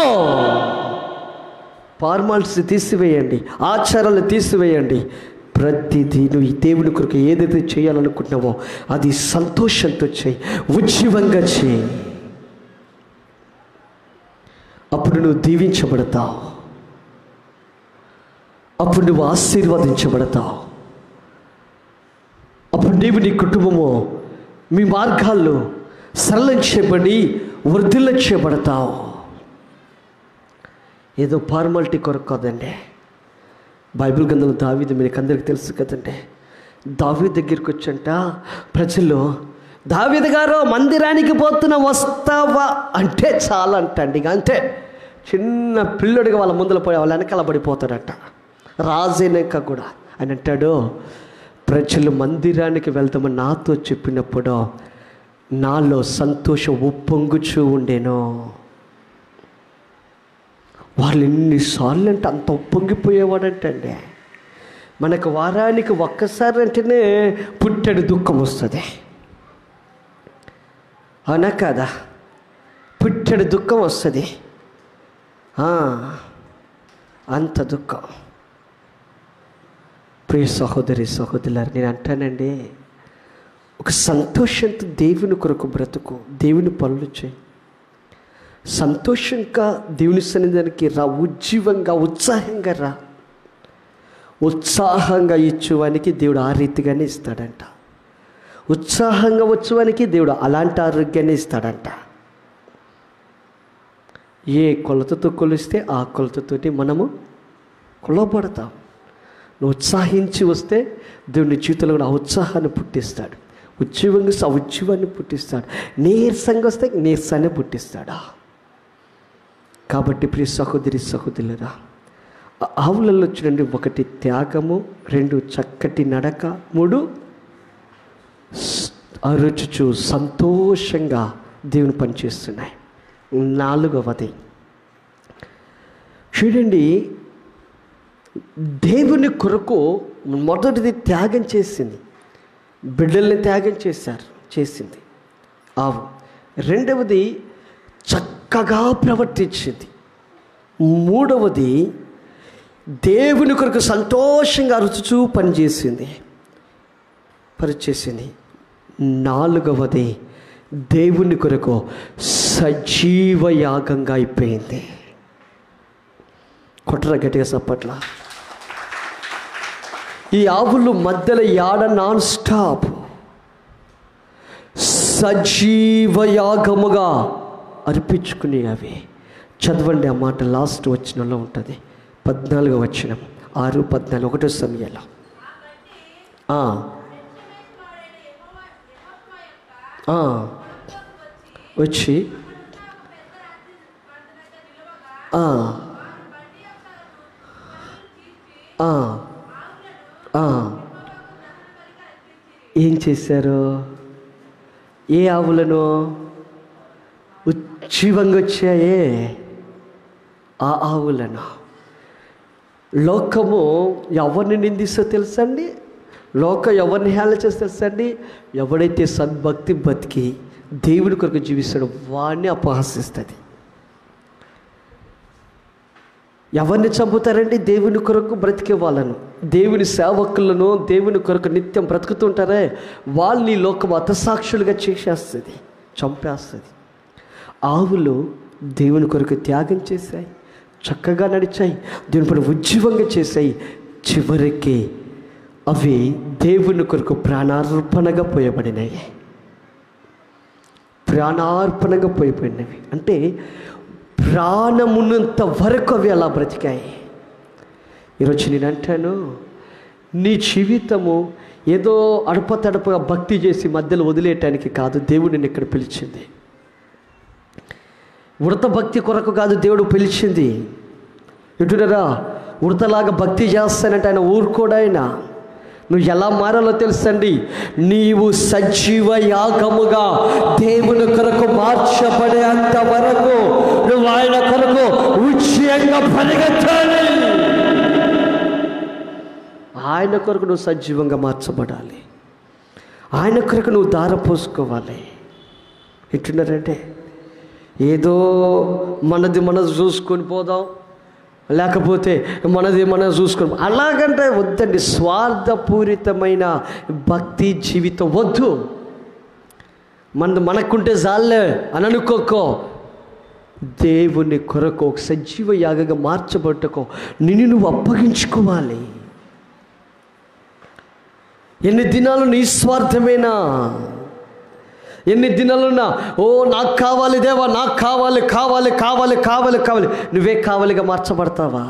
ఫార్మాలిటీస్ తీసివేయండి, ఆచారాలు తీసివేయండి. ప్రతిదీ నువ్వు ఈ దేవుని కొరకు ఏదైతే చేయాలనుకుంటున్నావో అది సంతోషంతో చేయి, ఉజ్జీవంగా చేయి. అప్పుడు నువ్వు దీవించబడతావు, అప్పుడు నువ్వు ఆశీర్వదించబడతావు. అప్పుడు నీవు నీ కుటుంబము మీ మార్గాల్లో సరళం చేయబడి వృద్ధిలో చేయబడతావు. ఏదో ఫార్మాలిటీ కొరకు కాదండి. బైబిల్ గ్రంథంలో దావీదు మీకు అందరికీ తెలుసు కదండి. దావీదు దగ్గరికి వచ్చంట ప్రజలు, దావీదు గారు మందిరానికి పోతున్న వస్తావా అంటే చాలా అంటండి. ఇక అంతే, చిన్న పిల్లడిగా వాళ్ళ ముందర పోయి వాళ్ళ వెనకాల పడిపోతాడట. రాజైనాక కూడా ఆయన అంటాడు, ప్రజలు మందిరానికి వెళ్తామని నాతో చెప్పినప్పుడు నాలో సంతోషం ఉప్పొంగుచూ ఉండేనో. వాళ్ళు ఎన్నిసార్లు అంటే అంత ఉప్పొంగిపోయేవాడంటండి. మనకు వారానికి ఒక్కసారి అంటేనే పుట్టెడు దుఃఖం వస్తుంది, అవునా కాదా? పుట్టెడు దుఃఖం వస్తుంది, అంత దుఃఖం. ప్రియ సహోదరి సహోదరులారా, నేను అంటానండి, ఒక సంతోషంతో దేవుని కొరకు బ్రతుకు, దేవుని పనులు చేయి, సంతోషంగా దేవుని సన్నిధానికి రా, ఉజ్జీవంగా ఉత్సాహంగా రా. ఉత్సాహంగా ఇచ్చేవానికి దేవుడు ఆ రీతిగానే ఇస్తాడంట. ఉత్సాహంగా వచ్చేవానికి దేవుడు అలాంటి ఆరోగ్యాన్ని ఇస్తాడంట. ఏ కొలతతో కొలిస్తే ఆ కొలతతోటి మనము కొలబడతాం. నువ్వు ఉత్సాహించి వస్తే దేవుని జీవితంలో కూడా ఆ ఉత్సాహాన్ని పుట్టిస్తాడు, ఉజ్జీవంగా ఆ ఉజ్జీవాన్ని పుట్టిస్తాడు, నీరసంగా వస్తే నీరసాన్ని పుట్టిస్తాడా. కాబట్టి ప్రియ సహోదరి సహోదరులారా, ఆవులలో చూడండి, 1 త్యాగము, 2 చక్కటి నడక, 3 అరుచుచు సంతోషంగా దేవుని పనిచేస్తున్నాయి. 4వది చూడండి, దేవుని కొరకు మొదటిది త్యాగం చేసింది, బిడ్డల్ని త్యాగం చేసింది ఆవు. 2వది చక్కగా ప్రవర్తించింది. 3వది దేవుని కొరకు సంతోషంగా రుచుచూ పనిచేసింది. 4వది దేవుని కొరకు సజీవ యాగంగా అయిపోయింది. కొట్టరా గట్టిగా సప్పట్ల. ఈ ఆవులు మధ్యలో యాడ నాన్ స్టాప్ సజీవ యాగముగా అర్పించుకునే అవి. చదవండి ఆ మాట, లాస్ట్ వచనంలో ఉంటుంది, 14వ వచనం, 6-14, 1 సమయంలో. వచ్చి ఏం చేశారు? ఏ ఆవులను? ఉజ్జీవంగా వచ్చాయే ఆ ఆవులను. లోకము ఎవరిని నిందిస్తో తెలుసండి? లోకం ఎవరిని హేళన చేస్తే తెలుసండి? ఎవడైతే సద్భక్తి బతికి దేవుని కొరకు జీవిస్తాడో వాడిని అపహసిస్తుంది. ఎవరిని చంపుతారండి? దేవుని కొరకు బ్రతికే వాళ్ళను, దేవుని సేవకులను, దేవుని కొరకు నిత్యం బ్రతుకుతుంటారే వాళ్ళని లోకం హతసాక్షులుగా చేసేస్తుంది, చంపేస్తుంది. ఆవులు దేవుని కొరకు త్యాగం చేశాయి, చక్కగా నడిచాయి, దేవుని పని ఉజ్జీవంగా చేశాయి. చివరికి అవి దేవుని కొరకు ప్రాణార్పణగా పోయబడినాయి. ప్రాణార్పణగా పోయిపోయినవి అంటే ప్రాణమున్నంత వరకు అవి అలా బ్రతికాయి. ఈరోజు నేను అంటాను, నీ జీవితము ఏదో అడపతడపగా భక్తి చేసి మధ్యలో వదిలేయటానికి కాదు దేవుడు నిన్ను ఇక్కడ పిలిచింది. ఉడత భక్తి కొరకు కాదు దేవుడు పిలిచింది. ఎటునరా ఉడతలాగా భక్తి చేస్తానంటే ఆయన ఊరుకోడాయన. నువ్వు ఎలా మారాలో తెలుసండి, నీవు సజీవ యాగముగా దేవుని కొరకు మార్చబడేంత వరకు నువ్వు ఆయన కొరకు ఉజ్జీవంగా పరిగెత్తాలి. ఆయన కొరకు నువ్వు సజీవంగా మార్చబడాలి, ఆయన కొరకు నువ్వు దారపోసుకోవాలి. ఎట్టున్నారంటే ఏదో మనది మనం చూసుకొని పోదాం, లేకపోతే మనది మనం చూసుకొని, అలాగంటే వద్దండి. స్వార్థపూరితమైన భక్తి జీవితం వద్దు. మనకుంటే చాలే అని అనుకోకో. దేవుని కొరకు ఒక సజీవ యాగంగా మార్చబట్టుకో నిన్ను నువ్వు అప్పగించుకోవాలి. ఎన్ని దినాలు నీ స్వార్థమేనా? ఎన్ని దినాలున్నా ఓ నాకు కావాలి దేవా, నాకు కావాలి కావాలి కావాలి కావాలి కావాలి, నువ్వే కావాలిగా మార్చబడతావా?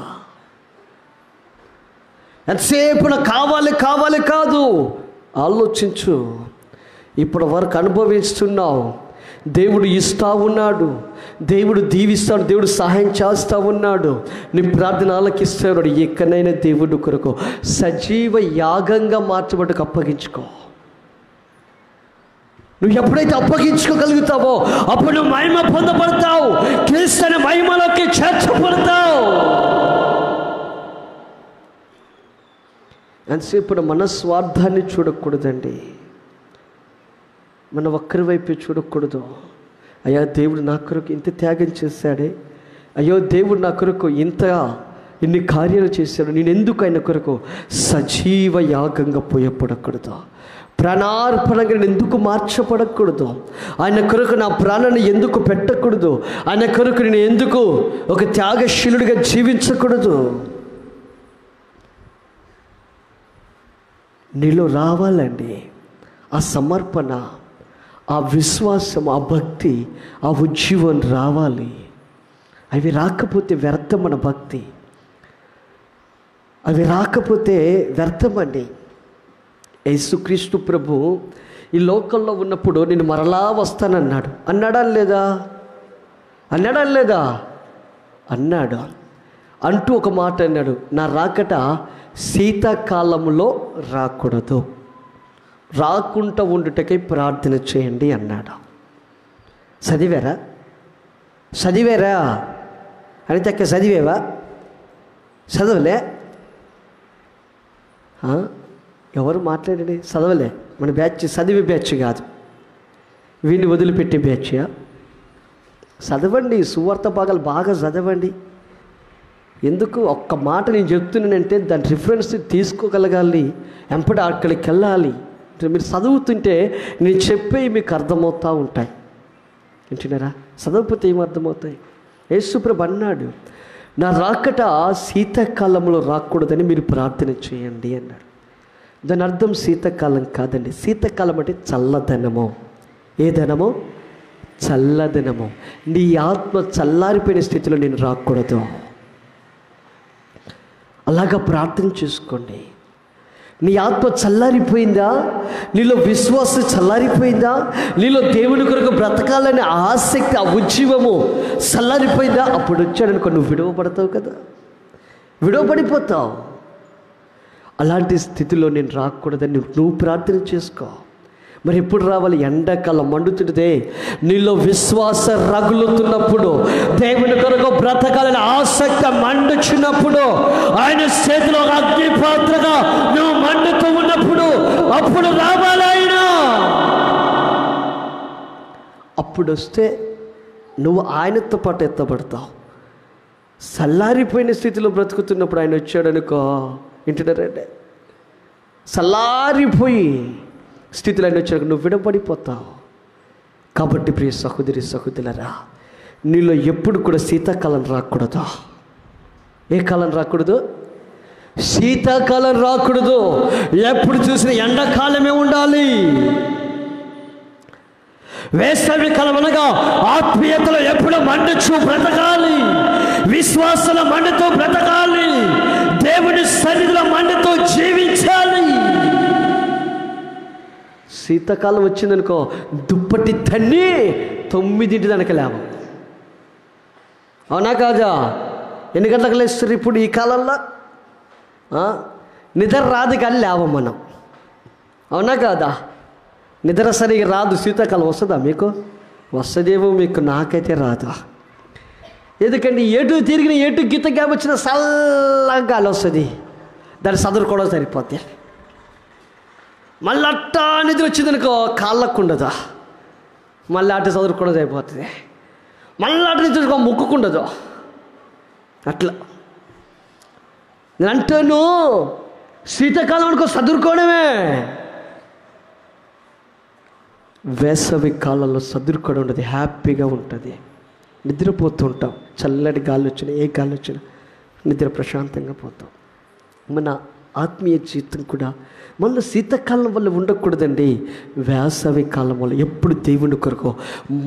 ఎంతసేపు నాకు కావాలి కావాలి కాదు. ఆలోచించు. ఇప్పుడు వరకు అనుభవిస్తున్నావు, దేవుడు ఇస్తూ ఉన్నాడు, దేవుడు దీవిస్తాడు, దేవుడు సహాయం చేస్తూ ఉన్నాడు. నీ ప్రార్థన ఆలకిస్తాడు. ఎక్కడైనా దేవుడు కొరకు సజీవ యాగంగా మార్చబట్టుకు అప్పగించుకో. నువ్వు ఎప్పుడైతే అప్పగించుకోగలుగుతావో అప్పుడు నువ్వు మహిమ పొందబడతావు, క్రీస్తుని మహిమలోకి చేర్చబడతావు. ఎంతసేపు మన స్వార్థాన్ని చూడకూడదండి, మన ఒక్కరి వైపు చూడకూడదు. అయ్యా దేవుడు నా కొరకు ఇంత త్యాగం చేశాడే, అయ్యో దేవుడు నా కొరకు ఇన్ని కార్యాలు చేశాడు, నేను ఎందుకు ఆయన కొరకు సజీవ యాగంగా పోయపడకూడదు, ప్రాణార్పణంగా నేను ఎందుకు మార్చబడకూడదు, ఆయన కొరకు నా ప్రాణాన్ని ఎందుకు పెట్టకూడదు, ఆయన కొరకు నేను ఎందుకు ఒక త్యాగశీలుడిగా జీవించకూడదు. నీలో రావాలండి ఆ సమర్పణ, ఆ విశ్వాసం, ఆ భక్తి, ఆ ఉజ్జీవం రావాలి. అవి రాకపోతే వ్యర్థం మన భక్తి, అవి రాకపోతే వ్యర్థమండి. యేసుక్రీస్తు ప్రభు ఈ లోకంలో ఉన్నప్పుడు నేను మరలా వస్తానన్నాడు. అన్నాడా లేదా? అన్నాడు. అంటూ ఒక మాట అన్నాడు, నా రాకట శీతాకాలంలో రాకూడదు, రాకుండా ఉండుటకై ప్రార్థన చేయండి అన్నాడు. చదివారా అని తక్క చదివేవా? చదవలే? ఎవరు మాట్లాడండి? చదవలే. మన బ్యాచ్ చదివే బ్యాచ్ కాదు, వీడిని వదిలిపెట్టే బ్యాచ్. చదవండి, సువార్త భాగాలు బాగా చదవండి. ఎందుకు ఒక్క మాట నేను చెప్తున్నానంటే దాని రిఫరెన్స్ తీసుకోగలగాలి, ఎంపటి అక్కడికి వెళ్ళాలి. మీరు చదువుతుంటే నేను చెప్పేవి మీకు అర్థమవుతూ ఉంటాయి. వింటున్నారా? చదవకపోతే ఏం అర్థమవుతాయి? యేసుప్రభు అన్నాడు, నా రాకట శీతాకాలంలో రాకూడదని మీరు ప్రార్థన చేయండి అన్నాడు. దాని అర్థం శీతాకాలం కాదండి. శీతాకాలం అంటే చల్లదనము. ఏ ధనము? చల్లదనము. నీ ఆత్మ చల్లారిపోయిన స్థితిలో నేను రాకూడదు. అలాగా ప్రార్థన చేసుకోండి. నీ ఆత్మ చల్లారిపోయిందా? నీలో విశ్వాసం చల్లారిపోయిందా? నీలో దేవుని కొరకు బ్రతకాలనే ఆసక్తి, ఆ ఉజ్జీవము చల్లారిపోయిందా? అప్పుడు వచ్చాడనుకో, నువ్వు విడవబడతావు కదా, విడవబడిపోతావు. అలాంటి స్థితిలో నేను రాకూడదని నువ్వు ప్రార్థన చేసుకో. మరి ఎప్పుడు రావాలి? ఎండాకాలం మండుతుంటే నీలో విశ్వాస రగులుతున్నప్పుడు, దేవుని కొరకు బ్రతకాలని ఆసక్తి మండుచున్నప్పుడు, ఆయన చేతిలో అగ్నిపాత్రగా నువ్వు మండుతూ ఉన్నప్పుడు అప్పుడు రావాలి ఆయన. అప్పుడు వస్తే నువ్వు ఆయనతో పాటు ఎత్తబడతావు. చల్లారిపోయిన స్థితిలో బ్రతుకుతున్నప్పుడు ఆయన వచ్చాడనుకో, వింటున్నారంటే చల్లారిపోయి స్థితిలో ఆయన వచ్చాక నువ్వు విడబడిపోతావు. కాబట్టి ప్రియ సహోదరి సహోదరులారా, నీలో ఎప్పుడు కూడా శీతాకాలం రాకూడదు. ఏ కాలం రాకూడదు? శీతాకాలం రాకూడదు. ఎప్పుడు చూసినా ఎండాకాలమే ఉండాలి. వేసవి కాలం అనగా ఆత్మీయతలో ఎప్పుడు మండుచు బ్రతకాలి, విశ్వాసంలో మండుతూ బ్రతకాలి, దేవుని సన్నిధిలో మండుతూ జీవించాలి. శీతాకాలం వచ్చిందనుకో, దుప్పటి తన్ని 9 దానికి లేవు. అవునా కాదా? ఎన్ని గంటలకు లేస్తారు ఇప్పుడు ఈ కాలంలో? నిద్ర రాదు కానీ లేవం మనం. అవునా కాదా? నిద్ర సరిగా రాదు. శీతాకాలం వస్తుందా మీకు? వస్తుందేమో మీకు, నాకైతే రాదు. ఎందుకంటే ఎటు తిరిగిన ఎటు గీత గ్యాప్ వచ్చిన చల్లగా గాలి వస్తుంది, దాన్ని చదువుకోవడం సరిపోద్ది. మళ్ళీ అట్టా నిద్ర వచ్చిందనుకో కాళ్ళకు ఉండదు, మళ్ళీ అటు చదువుకోవడం సరిపోతుంది. మళ్ళీ అటు నిద్ర ముక్కుకుండదు. అట్లా నేను అంటాను, శీతాకాలం అనుకో చదువుకోవడమే. వేసవి కాలంలో చదువుకోవడం ఉండదు, హ్యాపీగా ఉంటుంది, నిద్రపోతూ ఉంటాం. చల్లటి గాలి వచ్చినా, ఏ గాలి వచ్చినా నిద్ర ప్రశాంతంగా పోతాం. మన ఆత్మీయ జీవితం కూడా మళ్ళీ శీతాకాలం వల్ల ఉండకూడదండి. వేసవి కాలం వల్ల ఎప్పుడు దేవుని కొరకు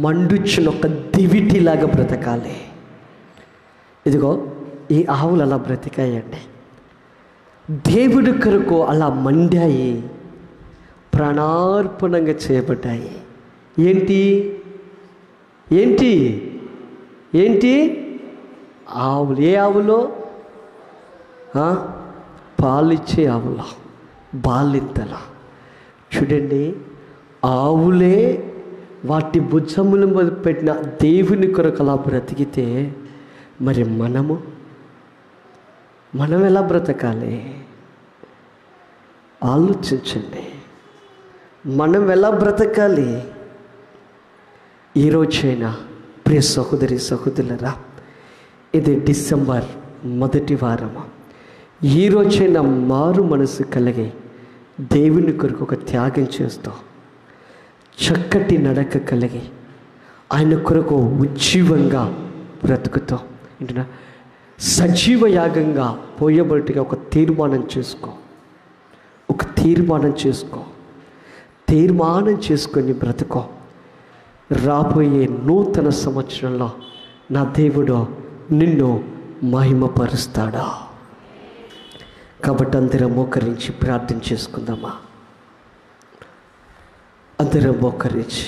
మండుచిన ఒక దివిటిలాగా బ్రతకాలి. ఇదిగో ఈ ఆవులు అలా బ్రతికాయండి, దేవుడి కొరకు అలా మండాయి, ప్రాణార్పణంగా చేయబడ్డాయి. ఏంటి? ఏంటి ఏంటి ఆవులు. ఏ ఆవులో? పాలిచ్చే ఆవుల, బాలింతల. చూడండి, ఆవులే వాటి భుజముల మీద పెట్టిన దేవుని కొరకు అలా బ్రతికితే మరి మనం ఎలా బ్రతకాలి? ఆలోచించండి. మనం ఎలా బ్రతకాలి? ఈరోజైనా ప్రియ సహోదరి సహోదరులారా, ఇది డిసెంబర్ మొదటి వారము. ఈరోజైనా మారు మనసు కలిగి దేవుని కొరకు ఒక త్యాగం చేస్తూ చక్కటి నడక కలిగి ఆయన కొరకు ఉజ్జీవంగా బ్రతుకుతూ ఏంటన్నా సజీవ యాగంగా పోయబట్టుగా ఒక తీర్మానం చేసుకొని బ్రతుకో. రాబోయే నూతన సంవత్సరంలో నా దేవుడు నిన్ను మహిమపరుస్తాడా? కాబట్టి అందరం మోకరించి ప్రార్థన చేసుకుందామా? అందరం మోకరించి